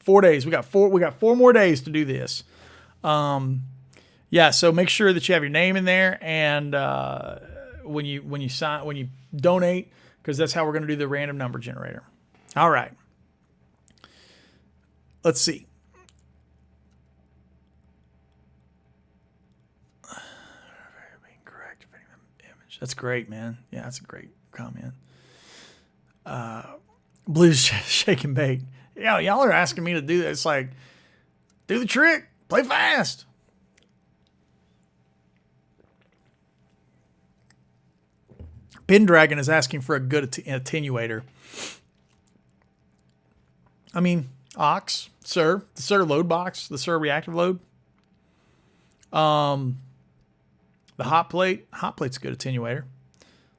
4 days. We got four more days to do this. Yeah, so make sure that you have your name in there, and when you donate, because that's how we're going to do the random number generator. All right. Let's see. Correct. Image. That's great, man. Yeah, that's a great comment. Blues shake and bake. Yeah, y'all are asking me to do that. It's like, do the trick. Play fast. Pendragon is asking for a good attenuator. I mean, aux, Sir, the Sir load box, the Sir reactive load. The hot plate's a good attenuator.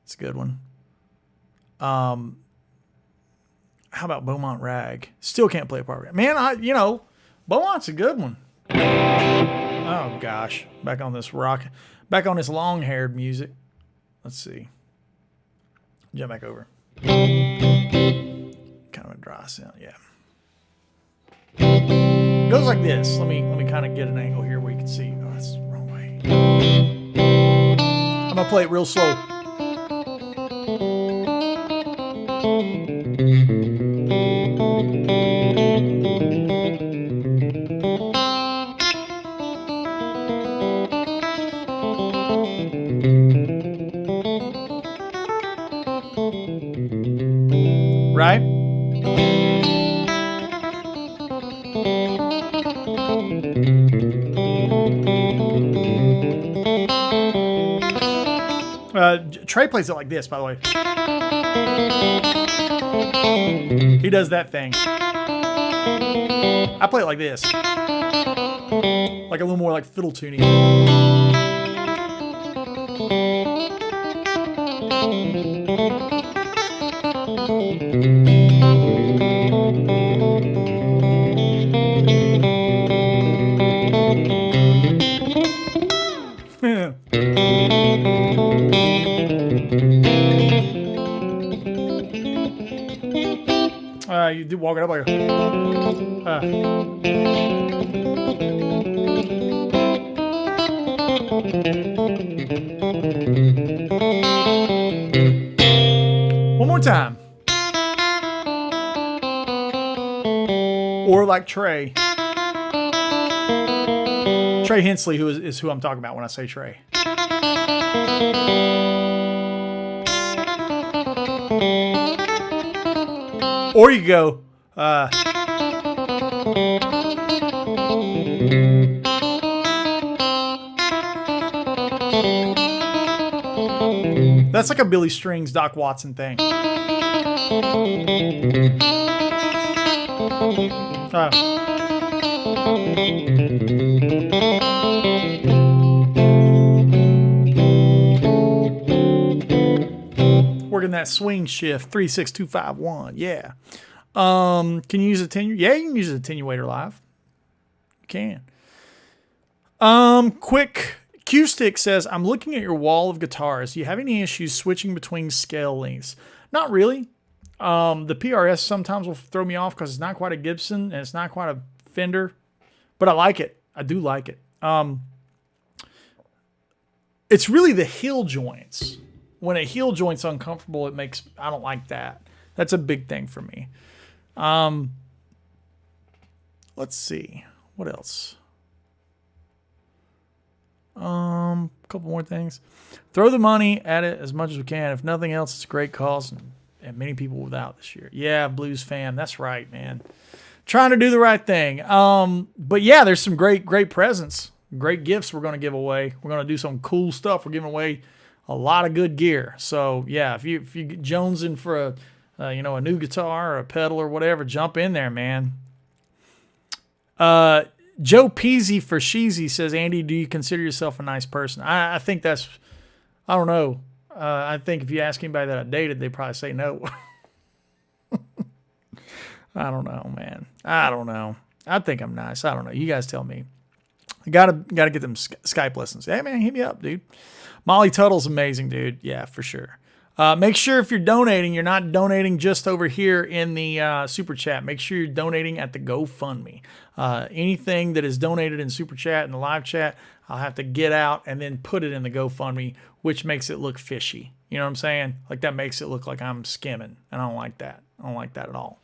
It's a good one. How about Beaumont Rag? Still can't play a part. Man, Beaumont's a good one. Oh gosh, back on this long-haired music. Let's see. Jump back over. Kind of a dry sound, yeah. goes like this. Let me kind of get an angle here where you can see. Oh, that's the wrong way. I'm gonna play it real slow. Right? Trey plays it like this, by the way. He does that thing. I play it like this. Like a little more like fiddle tuning. You do walk it up like one more time. Or like Trey. Trey Hensley, who is who I'm talking about when I say Trey. Or you go, that's like a Billy Strings, Doc Watson thing. Working that swing shift, 3-6-2-5-1. Yeah. Can you use a attenuator? Yeah, you can use an attenuator live. You can. Quick Q-Stick says, I'm looking at your wall of guitars. Do you have any issues switching between scale lengths? Not really. The PRS sometimes will throw me off because it's not quite a Gibson and it's not quite a Fender, but I like it. I do like it. It's really the heel joints. When a heel joint's uncomfortable, I don't like that. That's a big thing for me. Let's see. What else? A couple more things. Throw the money at it as much as we can. If nothing else, it's a great cause and many people without this year. Yeah, Blues fan. That's right, man. Trying to do the right thing. But yeah, there's some great presents, great gifts we're going to give away. We're going to do some cool stuff. We're giving away a lot of good gear. So yeah, if you get jonesing for a new guitar or a pedal or whatever, jump in there, man. Joe Peasy for Sheezy says, Andy, do you consider yourself a nice person? I think that's, I don't know. I think if you ask anybody that I dated, they'd probably say no. I don't know, man. I don't know. I think I'm nice. I don't know. You guys tell me. I gotta get them Skype lessons. Hey, man, hit me up, dude. Molly Tuttle's amazing, dude. Yeah, for sure. Make sure if you're donating, you're not donating just over here in the Super Chat. Make sure you're donating at the GoFundMe. Anything that is donated in Super Chat and the live chat, I'll have to get out and then put it in the GoFundMe, which makes it look fishy. You know what I'm saying? Like that makes it look like I'm skimming, and I don't like that. I don't like that at all.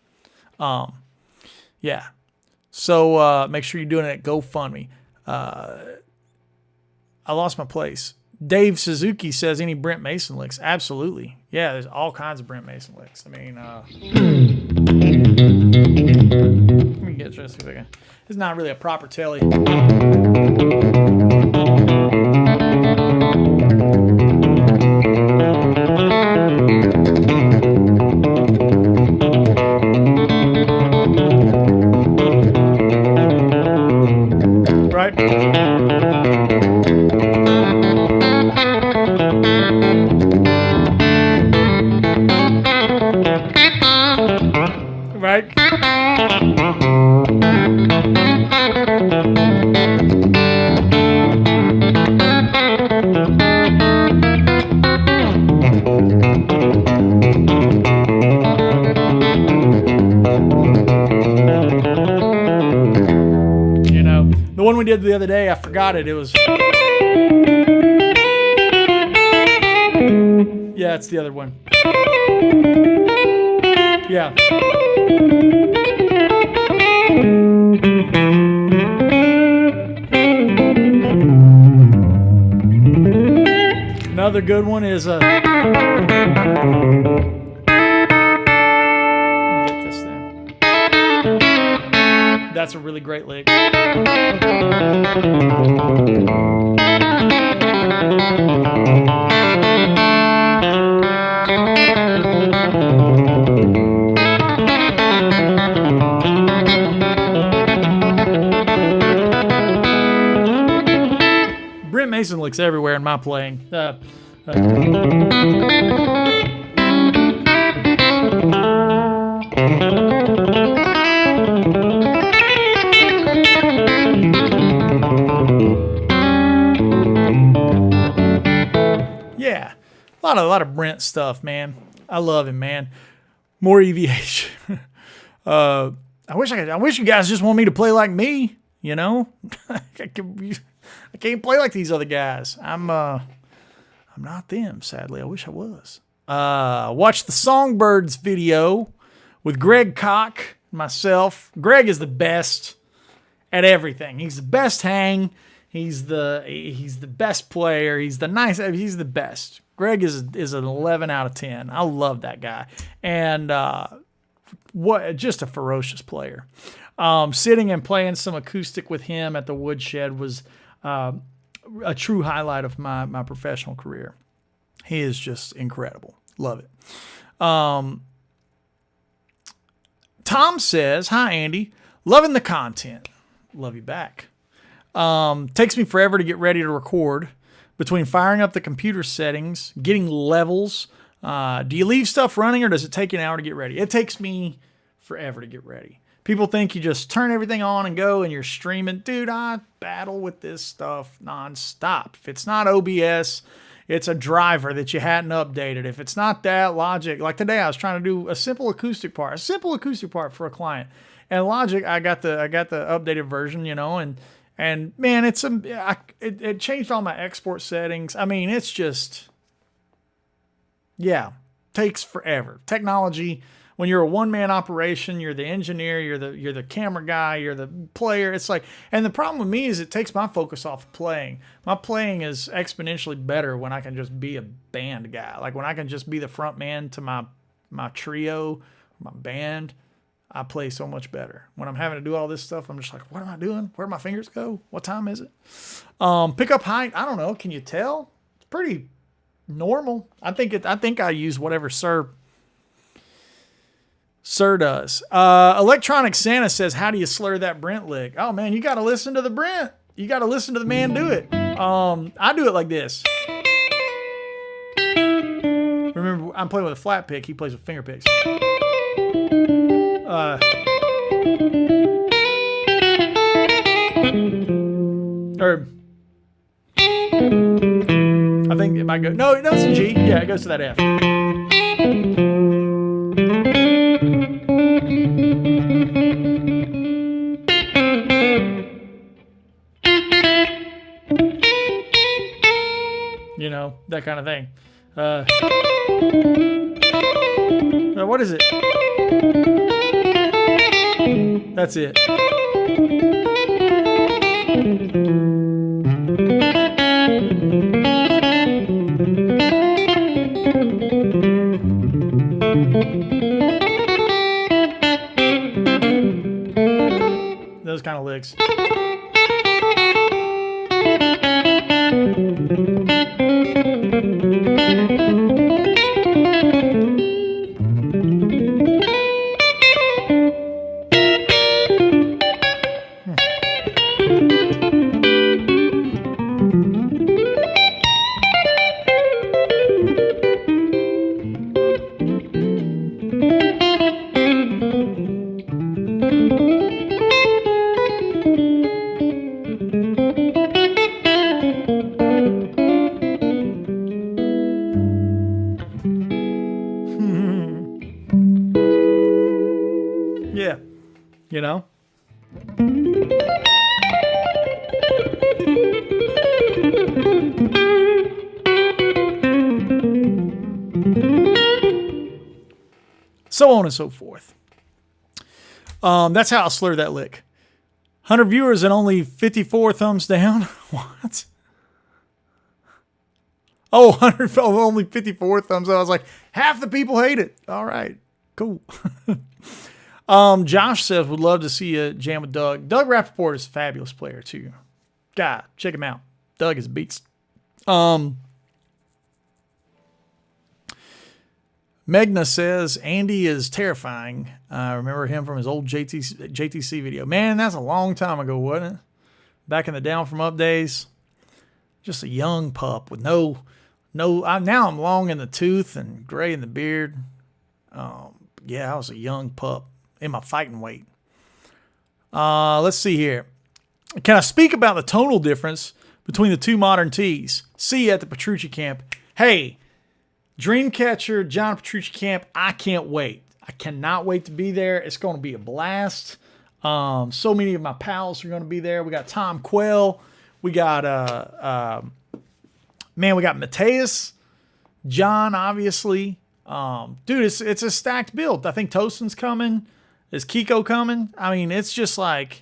Yeah. So make sure you're doing it at GoFundMe. I lost my place. Dave Suzuki says, any Brent Mason licks? Absolutely. Yeah, there's all kinds of Brent Mason licks. I mean, let me get this. It's not really a proper telly. Right? Right? The one we did the other day, I forgot it. It was... Yeah, it's the other one. Yeah. Another good one is get this thing. That's a really great lick. Brent Mason licks everywhere in my playing. Yeah, a lot of Brent stuff, man. I love him, man. More EVH. I wish you guys just want me to play like me. You know, I can't play like these other guys. I'm not them, sadly. I wish I was. Watch the Songbirds video with Greg Koch, myself. Greg is the best at everything. He's the best hang. He's the best player. He's the best. Greg is an 11 out of 10. I love that guy. And just a ferocious player. Sitting and playing some acoustic with him at the Woodshed was a true highlight of my professional career. He is just incredible. Love it. Tom says, "Hi, Andy. Loving the content." Love you back. Takes me forever to get ready to record. Between firing up the computer settings, getting levels, do you leave stuff running or does it take you an hour to get ready? It takes me forever to get ready. People think you just turn everything on and go and you're streaming. Dude, I battle with this stuff nonstop. If it's not OBS, it's a driver that you hadn't updated. If it's not that, Logic. Like today, I was trying to do a simple acoustic part for a client. And Logic, I got the updated version, you know, and man, it changed all my export settings. I mean, it's just, yeah, takes forever. Technology. When you're a one-man operation, you're the engineer, you're the camera guy, you're the player. It's like, and the problem with me is it takes my focus off playing. My playing is exponentially better when I can just be a band guy. Like when I can just be the front man to my trio, my band, I play so much better. When I'm having to do all this stuff, I'm just like, what am I doing? Where'd my fingers go? What time is it? Pickup height, I don't know. Can you tell? It's pretty normal. I think I use whatever Sir does. Electronic Santa says, how do you slur that Brent lick? Oh man, you got to listen to the Brent. You got to listen to the man do it. I do it like this. Remember, I'm playing with a flat pick. He plays with finger picks. Or I think it might go. No, it's a G. Yeah, it goes to that F. You know, that kind of thing. What is it? That's it. Those kind of licks. so on and so forth. That's how I'll slur that lick. 100 viewers and only 54 thumbs down. What? Oh, 100, only 54 thumbs up. I was like, half the people hate it. All right, cool. Josh says, would love to see a jam with Doug. Doug Rappaport is a fabulous player, too. God, check him out. Doug is a beast. Megna says, Andy is terrifying. I remember him from his old JTC video. Man, that's a long time ago, wasn't it? Back in the Down From Up days. Just a young pup with now I'm long in the tooth and gray in the beard. Yeah, I was a young pup in my fighting weight. Let's see here. Can I speak about the tonal difference between the two modern tees? See you at the Petrucci camp. Hey, Dreamcatcher, John Petrucci camp, I can't wait. I cannot wait to be there. It's going to be a blast. So many of my pals are going to be there. We got Tom Quell. We got we got Mateus, John, obviously. Dude, it's a stacked build. I think Tosin's coming. Is Kiko coming? I mean, it's just like,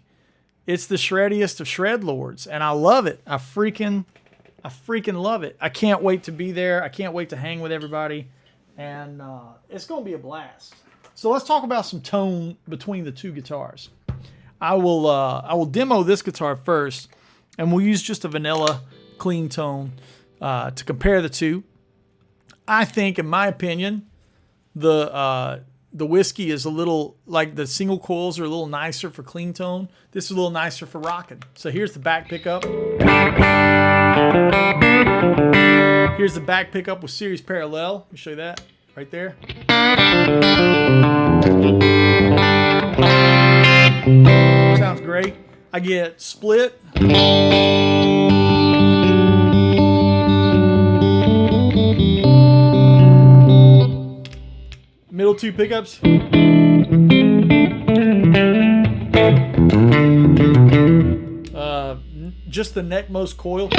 it's the shreddiest of shred lords, and I love it. I freaking love it. I can't wait to be there. I can't wait to hang with everybody, and it's going to be a blast. So let's talk about some tone between the two guitars. I will demo this guitar first, and we'll use just a vanilla clean tone to compare the two. I think, in my opinion, the whiskey is a little, like the single coils are a little nicer for clean tone. This is a little nicer for rocking. So here's the back pickup. Here's the back pickup with series parallel. Let me show you that right there. Sounds great. I get split. Middle two pickups. Just the neckmost coil.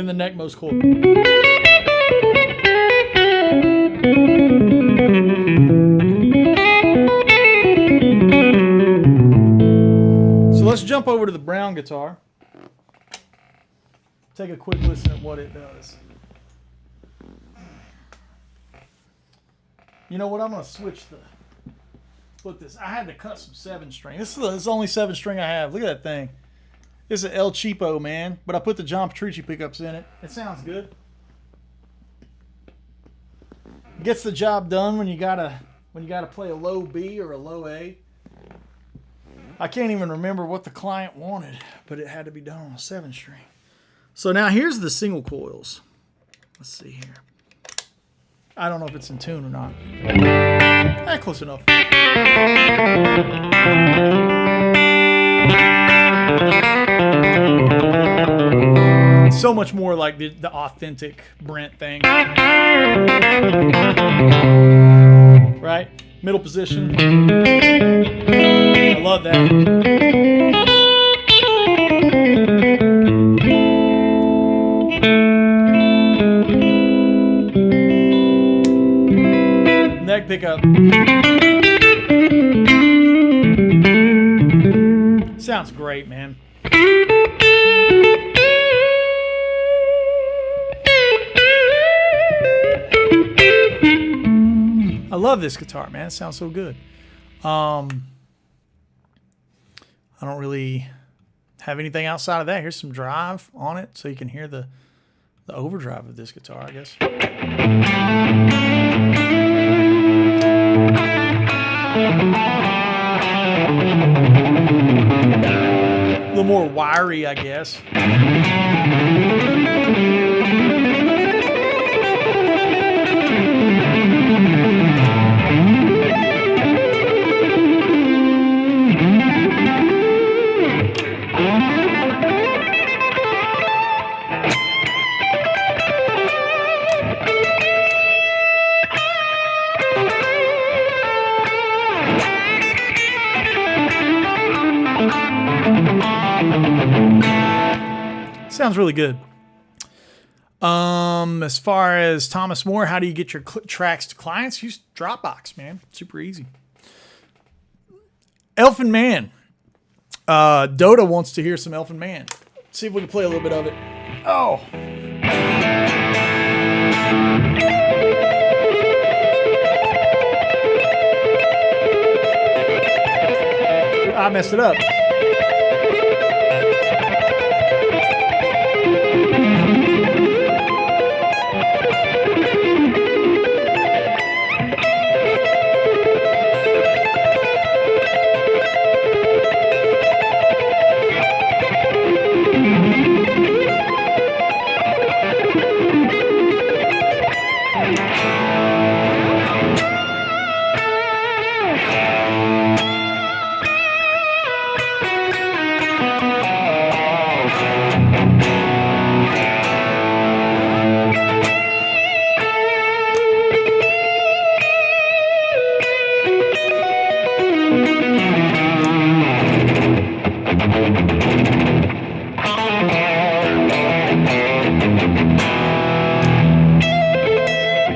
The neckmost coil. So let's jump over to the brown guitar. Take a quick listen at what it does. You know what? I'm going to split this. I had to cut some 7-string. This is the only 7-string I have. Look at that thing. This is El Cheapo, man, but I put the John Petrucci pickups in it. It sounds good. Gets the job done when you gotta play a low B or a low A. I can't even remember what the client wanted, but it had to be done on a 7-string. So now here's the single coils. Let's see here. I don't know if it's in tune or not. Close enough. So much more like the authentic Brent thing. Right? Middle position. I love that. Neck pickup. Sounds great, man. I love this guitar, man. It sounds so good. I don't really have anything outside of that. Here's some drive on it so you can hear the overdrive of this guitar, I guess. A little more wiry, I guess. Sounds really good. As far as Thomas Moore, how do you get your tracks to clients? Use Dropbox, man. Super easy. Elfin Man. Dota wants to hear some Elfin Man. Let's see if we can play a little bit of it. Oh. I messed it up.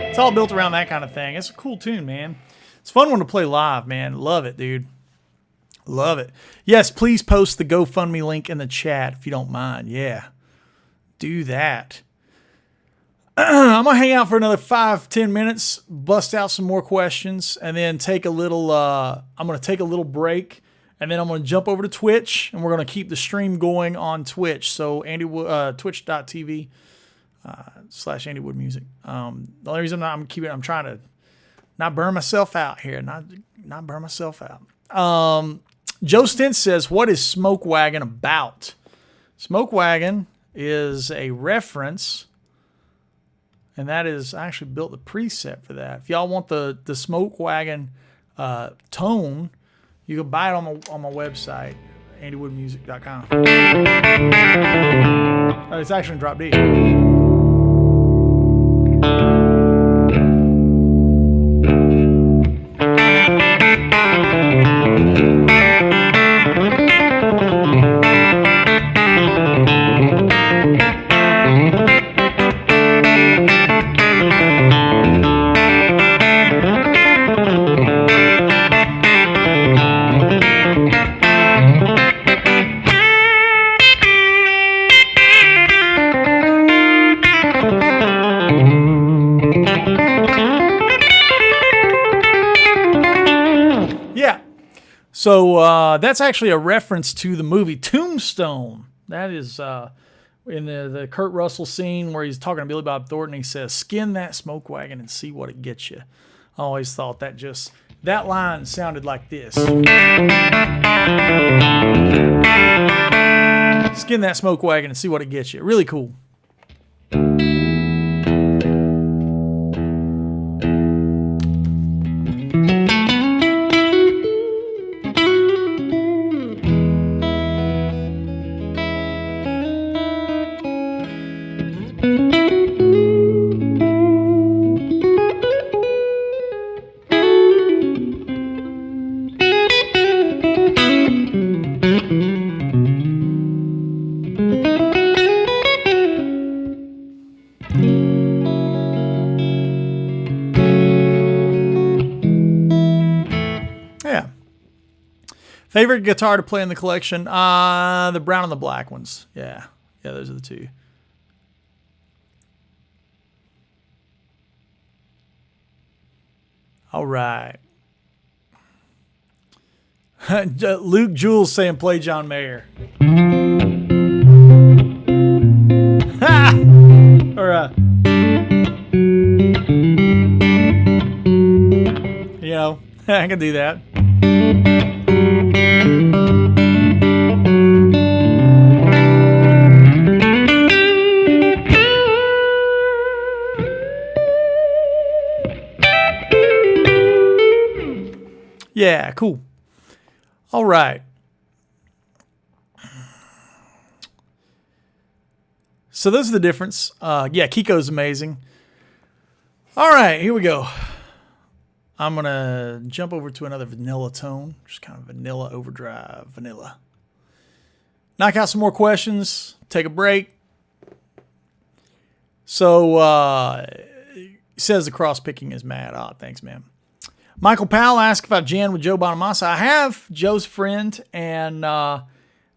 It's all built around that kind of thing. It's a cool tune, man. It's a fun one to play live, man. Love it, dude. Love it. Yes, please post the GoFundMe link in the chat if you don't mind. Yeah. Do that. I'm going to hang out for another 5-10 minutes, bust out some more questions, and then take a little, I'm going to take a little break, and then I'm going to jump over to Twitch, and we're going to keep the stream going on Twitch. So twitch.tv / Andy Wood Music. The only reason I'm trying to not burn myself out here, not burn myself out. Joe Stint says, what is Smoke Wagon about? Smoke Wagon is a reference, and that is, I actually built the preset for that. If y'all want the Smoke Wagon tone, you can buy it on my website, andywoodmusic.com. It's actually in drop D. So that's actually a reference to the movie Tombstone. That is in the Kurt Russell scene where he's talking to Billy Bob Thornton. He says, "Skin that smoke wagon and see what it gets you." I always thought that line sounded like this. Skin that smoke wagon and see what it gets you. Really cool. Favorite guitar to play in the collection? The brown and the black ones. Yeah, those are the two. All right. Luke Jules saying play John Mayer. All right. I can do that. Yeah, cool. All right. So those are the difference. Yeah, Kiko's amazing. All right, here we go. I'm going to jump over to another vanilla tone. Just kind of vanilla overdrive, vanilla. Knock out some more questions. Take a break. So says the cross picking is mad. Oh, thanks, man. Michael Powell asked if I've jammed with Joe Bonamassa. I have. Joe's friend, and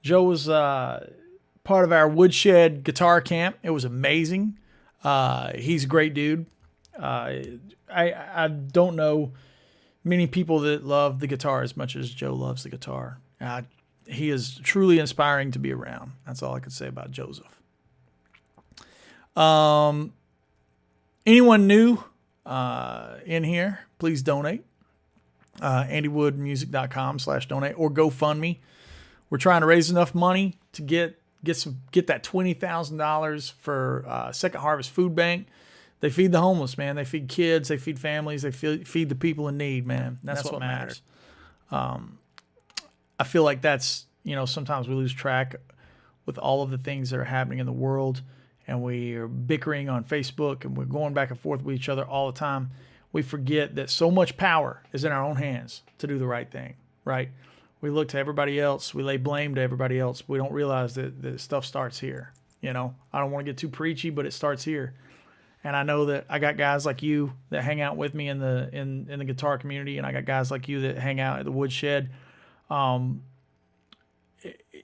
Joe was part of our Woodshed guitar camp. It was amazing. He's a great dude. I don't know many people that love the guitar as much as Joe loves the guitar. He is truly inspiring to be around. That's all I could say about Joseph. Anyone new in here, please donate. AndyWoodMusic.com/donate or GoFundMe. We're trying to raise enough money to get that $20,000 for Second Harvest Food Bank. They feed the homeless, man. They feed kids. They feed families. They feed the people in need, man. That's what matters. I feel like that's, sometimes we lose track with all of the things that are happening in the world, and we are bickering on Facebook, and we're going back and forth with each other all the time. We forget that so much power is in our own hands to do the right thing, right? We look to everybody else. We lay blame to everybody else. We don't realize that stuff starts here. I don't want to get too preachy, but it starts here. And I know that I got guys like you that hang out with me in the guitar community, and I got guys like you that hang out at the Woodshed.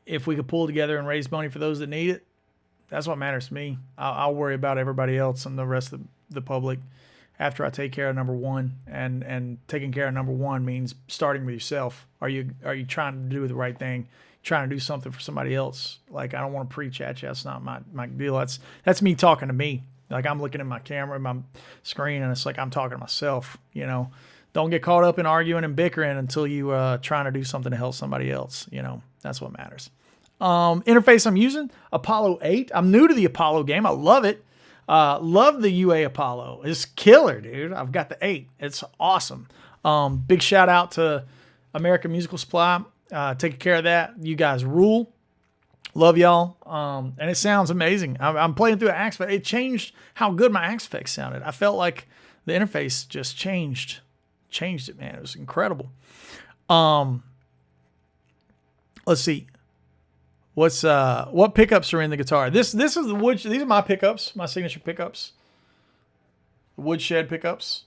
If we could pull together and raise money for those that need it, that's what matters to me. I'll worry about everybody else and the rest of the public after I take care of number one. And taking care of number one means starting with yourself. Are you trying to do the right thing? Trying to do something for somebody else? Like, I don't want to preach at you. That's not my deal. That's me talking to me. Like, I'm looking at my camera, my screen, and it's like I'm talking to myself. Don't get caught up in arguing and bickering until you trying to do something to help somebody else. That's what matters. Interface I'm using, Apollo 8. I'm new to the Apollo game. I love it. Love the UA Apollo. It's killer, dude. I've got the 8. It's awesome. Big shout out to American Musical Supply. Taking care of that. You guys rule. Love y'all. And it sounds amazing. I'm playing through an Axe Effect. It changed how good my Axe Effect sounded. I felt like the interface just changed it, man. It was incredible. Let's see. What pickups are in the guitar? This is the wood. These are my pickups, my signature pickups. The Woodshed pickups.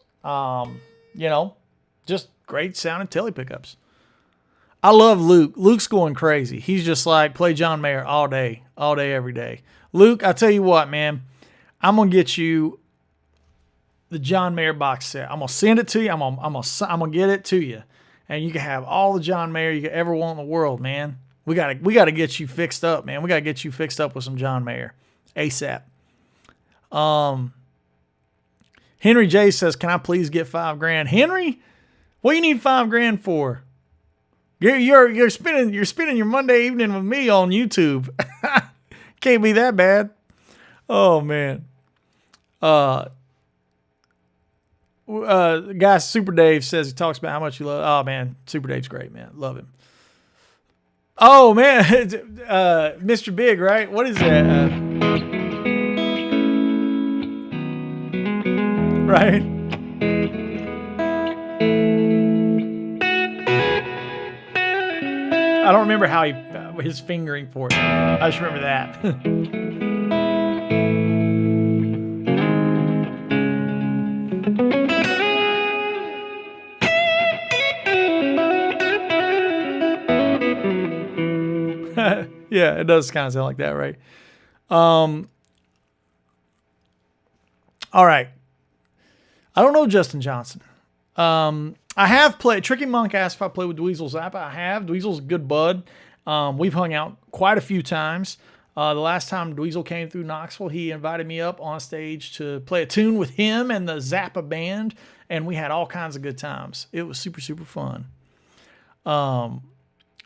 Just great sounding Telly pickups. I love Luke. Luke's going crazy. He's just like, play John Mayer all day, every day. Luke, I tell you what, man, I'm gonna get you the John Mayer box set. I'm gonna send it to you. I'm gonna get it to you, and you can have all the John Mayer you could ever want in the world, man. We gotta get you fixed up, man. We gotta get you fixed up with some John Mayer ASAP. Henry J says, "Can I please get $5,000?" Henry, what do you need $5,000 for? You're spending your Monday evening with me on YouTube. Can't be that bad. Oh man. Guy Super Dave says he talks about how much you love. Oh man, Super Dave's great, man. Love him. Oh man, Mr. Big, right? What is that? Right? I don't remember how his fingering for it. I just remember that. Yeah, it does kind of sound like that, right? All right. I don't know Justin Johnson. I have played. Tricky Monk asked if I played with Dweezil Zappa. I have. Dweezil's a good bud. We've hung out quite a few times. The last time Dweezil came through Knoxville, he invited me up on stage to play a tune with him and the Zappa band, and we had all kinds of good times. It was super, super fun.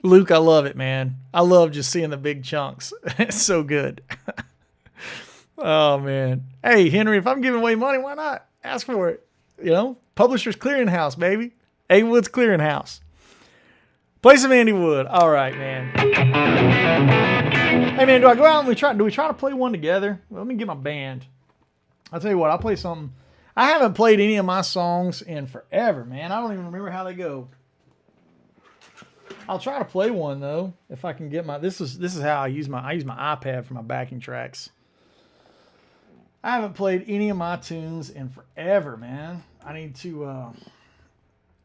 Luke, I love it, man. I love just seeing the big chunks. It's so good. Oh, man. Hey, Henry, if I'm giving away money, why not? Ask for it. Publishers Clearinghouse, baby. A Wood's Clearinghouse. Play some Andy Wood. All right, man. Hey, man, do I go out and do we try to play one together? Let me get my band. I'll tell you what, I'll play something. I haven't played any of my songs in forever, man. I don't even remember how they go. I'll try to play one though, if I can get my. This is how I use my iPad for my backing tracks. I haven't played any of my tunes in forever, man. I need to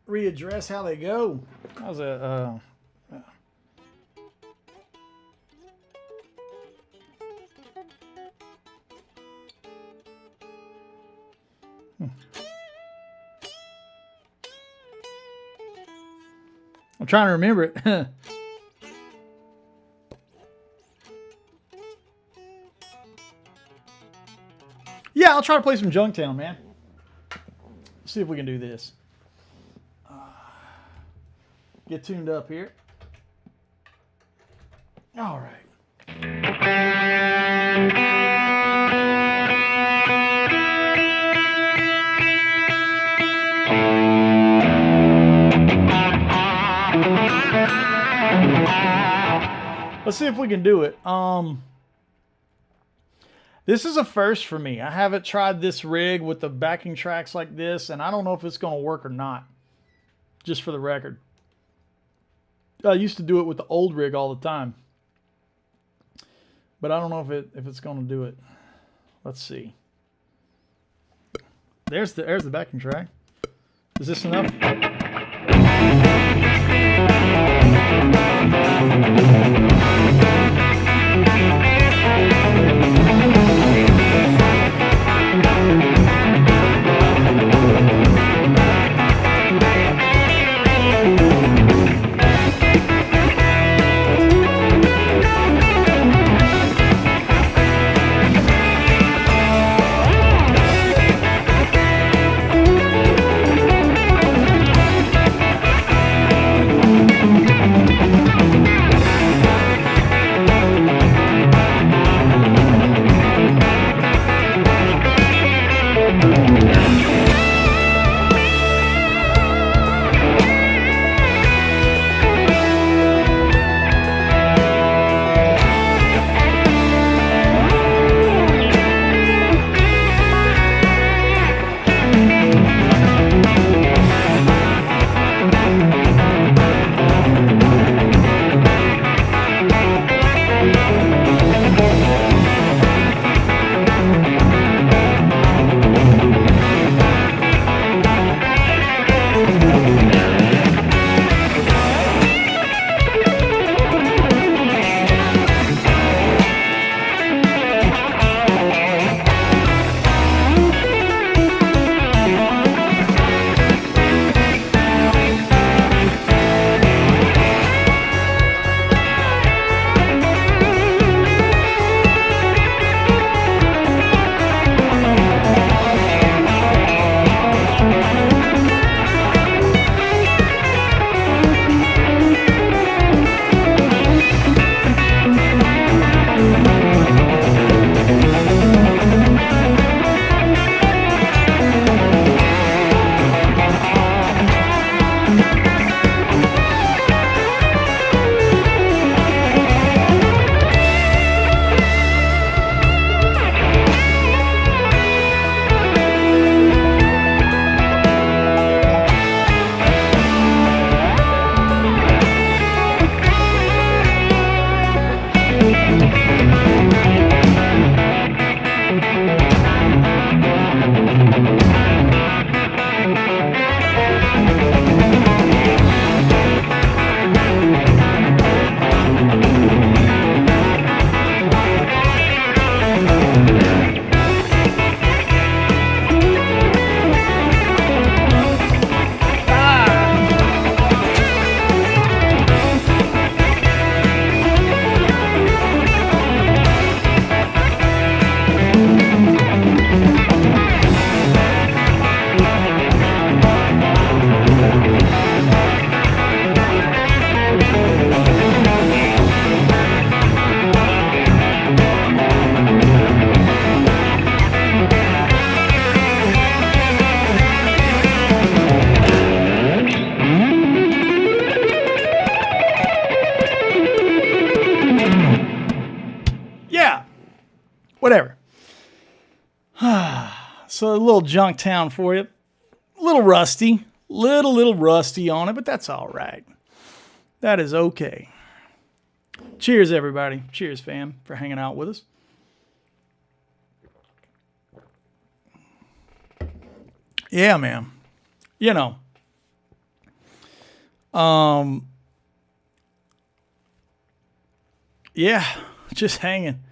readdress how they go. How's that? I'm trying to remember it. Yeah, I'll try to play some Junktown, man. See if we can do this. Get tuned up here. All right. Let's see if we can do it. This is a first for me. I haven't tried this rig with the backing tracks like this, and I don't know if it's going to work or not. Just for the record. I used to do it with the old rig all the time. But I don't know if it's going to do it. Let's see. There's the backing track. Is this enough? Whatever. So a little Junktown for you. A little rusty. Little rusty on it, but that's all right. That is okay. Cheers, everybody. Cheers, fam, for hanging out with us. Yeah, man. You know. Yeah, just hanging.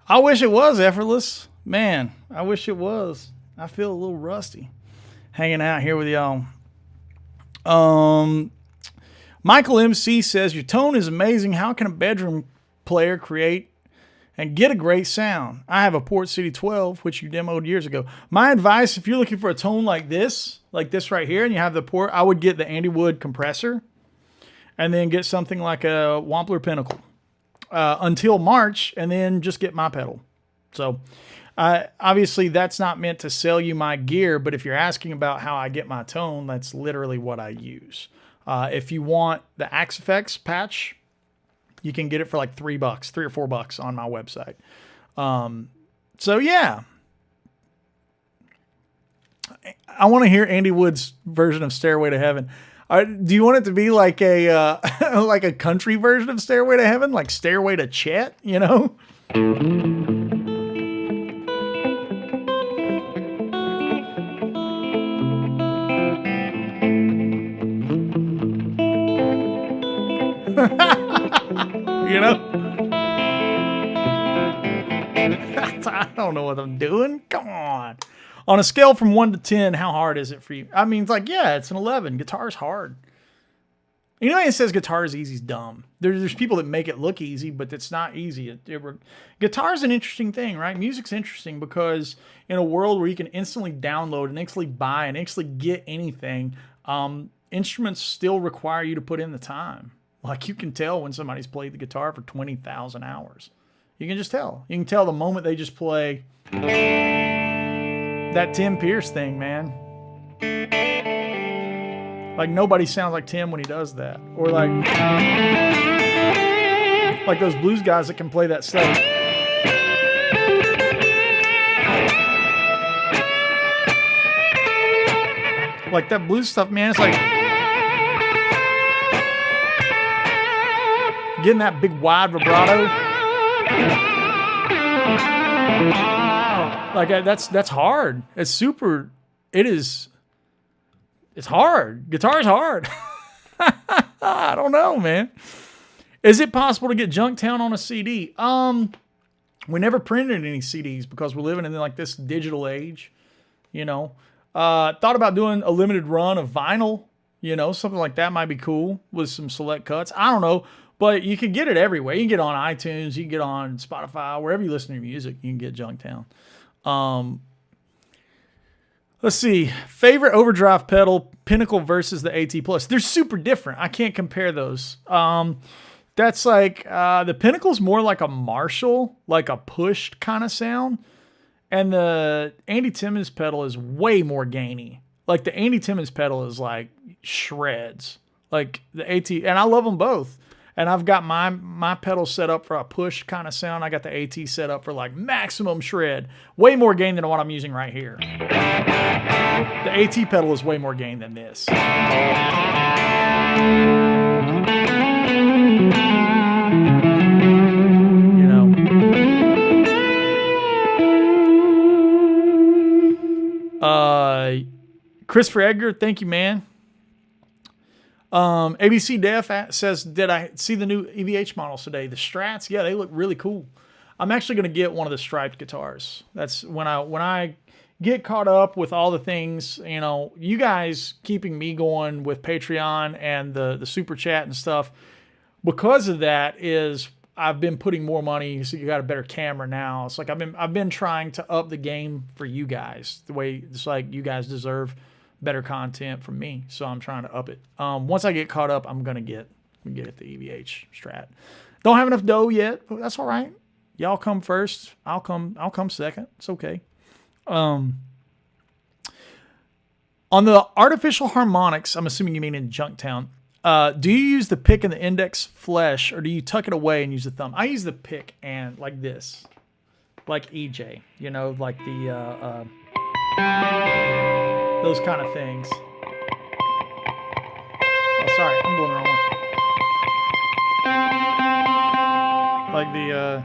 I wish it was effortless. Man, I wish it was. I feel a little rusty hanging out here with y'all. Michael MC says, your tone is amazing. How can a bedroom player create and get a great sound? I have a Port City 12, which you demoed years ago. My advice, if you're looking for a tone like this right here, and you have the port, I would get the Andy Wood compressor and then get something like a Wampler Pinnacle until March, and then just get my pedal. So obviously that's not meant to sell you my gear, but if you're asking about how I get my tone, that's literally what I use. If you want the Axe Effects patch, you can get it for like $3, $3 or $4 on my website. So yeah, I want to hear Andy Wood's version of Stairway to Heaven. Do you want it to be like a like a country version of Stairway to Heaven, like Stairway to Chet? You know. You know? I don't know what I'm doing. Come on. On a scale from 1 to 10, how hard is it for you? I mean, it's like, yeah, it's an 11. Guitar's hard. Anybody that says guitar is easy is dumb. There's people that make it look easy, but it's not easy. Guitar's an interesting thing, right? Music's interesting because in a world where you can instantly download and instantly buy and instantly get anything, instruments still require you to put in the time. Like, you can tell when somebody's played the guitar for 20,000 hours. You can just tell. You can tell the moment they just play that Tim Pierce thing, man. Like, nobody sounds like Tim when he does that. Or like those blues guys that can play that stuff. Like that blues stuff, man, it's like getting that big wide vibrato. Like that's hard. It's super. It's hard. Guitar's hard. I don't know, man. Is it possible to get Junktown on a CD? We never printed any CDs because we're living in like this digital age, you know. Thought about doing a limited run of vinyl, you know, something like that might be cool with some select cuts. I don't know, but you can get it everywhere. You can get it on iTunes, you can get it on Spotify, wherever you listen to your music, you can get Junktown. Let's see. Favorite overdrive pedal, Pinnacle versus the AT Plus. They're super different. I can't compare those. That's like, the Pinnacle's more like a Marshall, like a pushed kind of sound. And the Andy Timmons pedal is way more gainy. Like the Andy Timmons pedal is like shreds. Like the AT, and I love them both. And I've got my pedal set up for a push kind of sound. I got the AT set up for like maximum shred. Way more gain than what I'm using right here. The AT pedal is way more gain than this. You know. Christopher Edgar, thank you, man. ABC Def says, did I see the new EVH models today? The Strats, yeah, they look really cool. I'm actually going to get one of the striped guitars. That's when I get caught up with all the things, you know, you guys keeping me going with Patreon and the super chat and stuff. Because of that is I've been putting more money, so you got a better camera now. It's like I've been trying to up the game for you guys. The way it's like you guys deserve better content from me, so I'm trying to up it. Once I get caught up, I'm gonna get it the EVH Strat. Don't have enough dough yet, but that's all right. Y'all come first. I'll come second. It's okay. On the artificial harmonics, I'm assuming you mean in Junktown. Do you use the pick and the index flesh, or do you tuck it away and use the thumb? I use the pick and like this, like EJ. You know, like the those kind of things. Oh, sorry, I'm going the wrong one. Like the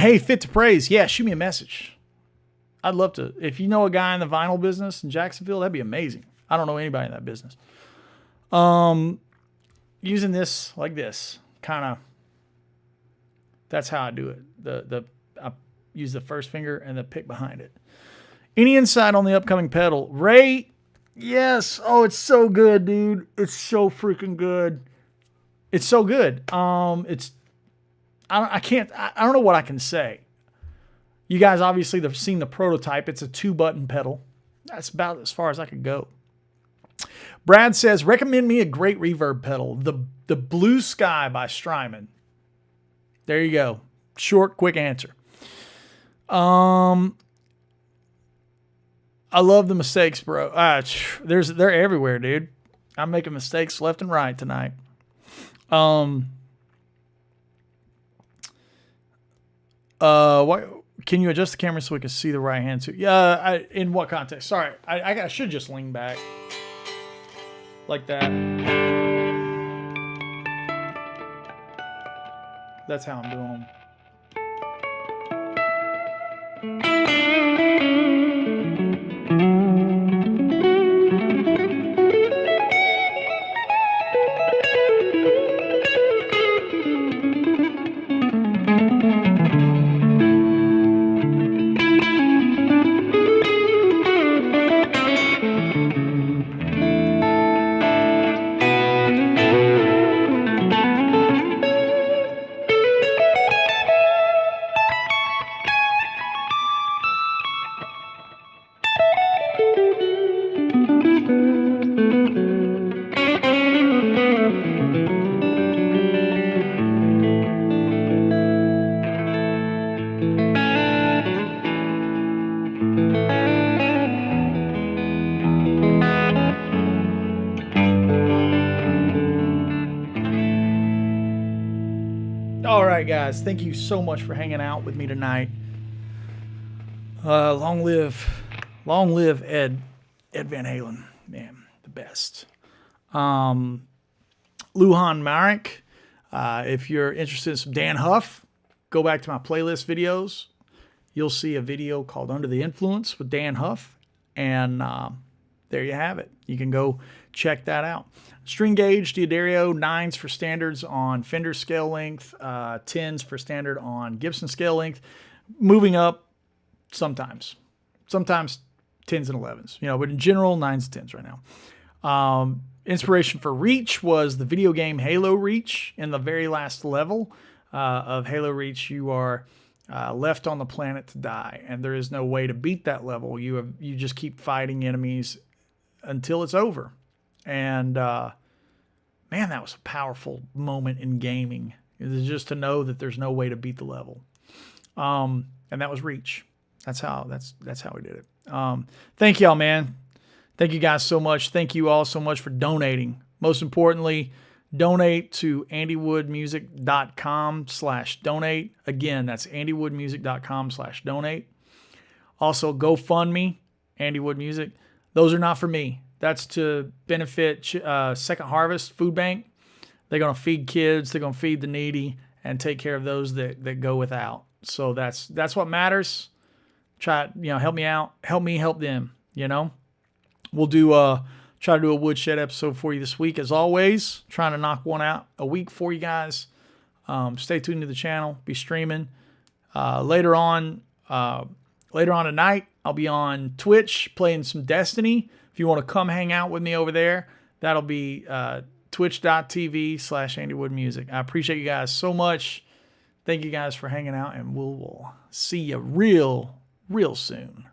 Hey, Fit to Praise. Yeah, shoot me a message. I'd love to. If you know a guy in the vinyl business in Jacksonville, that'd be amazing. I don't know anybody in that business. Using this like this, kind of. That's how I do it. I use the first finger and the pick behind it. Any insight on the upcoming pedal, Ray? Yes. Oh, it's so good, dude. It's so freaking good. It's so good. I don't know what I can say. You guys obviously have seen the prototype. It's a 2-button pedal. That's about as far as I could go. Brad says, recommend me a great reverb pedal. The Blue Sky by Strymon. There you go. Short, quick answer. I love the mistakes, bro. They're everywhere, dude. I'm making mistakes left and right tonight. What? Can you adjust the camera so we can see the right hand too? Yeah. In what context? Sorry, I should just lean back like that. That's how I'm doing them. All right, guys. Thank you so much for hanging out with me tonight. Long live Ed Van Halen. Man, the best. Luhan Marek. If you're interested in some Dan Huff, go back to my playlist videos. You'll see a video called Under the Influence with Dan Huff. And there you have it. You can go check that out. String gauge, D'Addario, 9s for standards on Fender scale length, 10s for standard on Gibson scale length. Moving up sometimes 10s and 11s, but in general, 9s and 10s right now. Inspiration for Reach was the video game Halo Reach. In the very last level of Halo Reach, you are left on the planet to die, and there is no way to beat that level. You just keep fighting enemies until it's over. And man, that was a powerful moment in gaming. It was just to know that there's no way to beat the level. And that was Reach. That's how we did it. Thank y'all, man. Thank you guys so much. Thank you all so much for donating. Most importantly, donate to andywoodmusic.com/donate. Again, that's andywoodmusic.com/donate. Also, GoFundMe, Andy Wood Music. Those are not for me. That's to benefit Second Harvest Food Bank. They're going to feed kids. They're going to feed the needy and take care of those that go without. So that's what matters. Try, help me out. Help me help them, We'll try to do a woodshed episode for you this week. As always, trying to knock one out a week for you guys. Stay tuned to the channel. Be streaming. Later on tonight, I'll be on Twitch playing some Destiny. If you want to come hang out with me over there, that'll be twitch.tv/AndyWoodMusic. I appreciate you guys so much. Thank you guys for hanging out, and we'll see you real soon.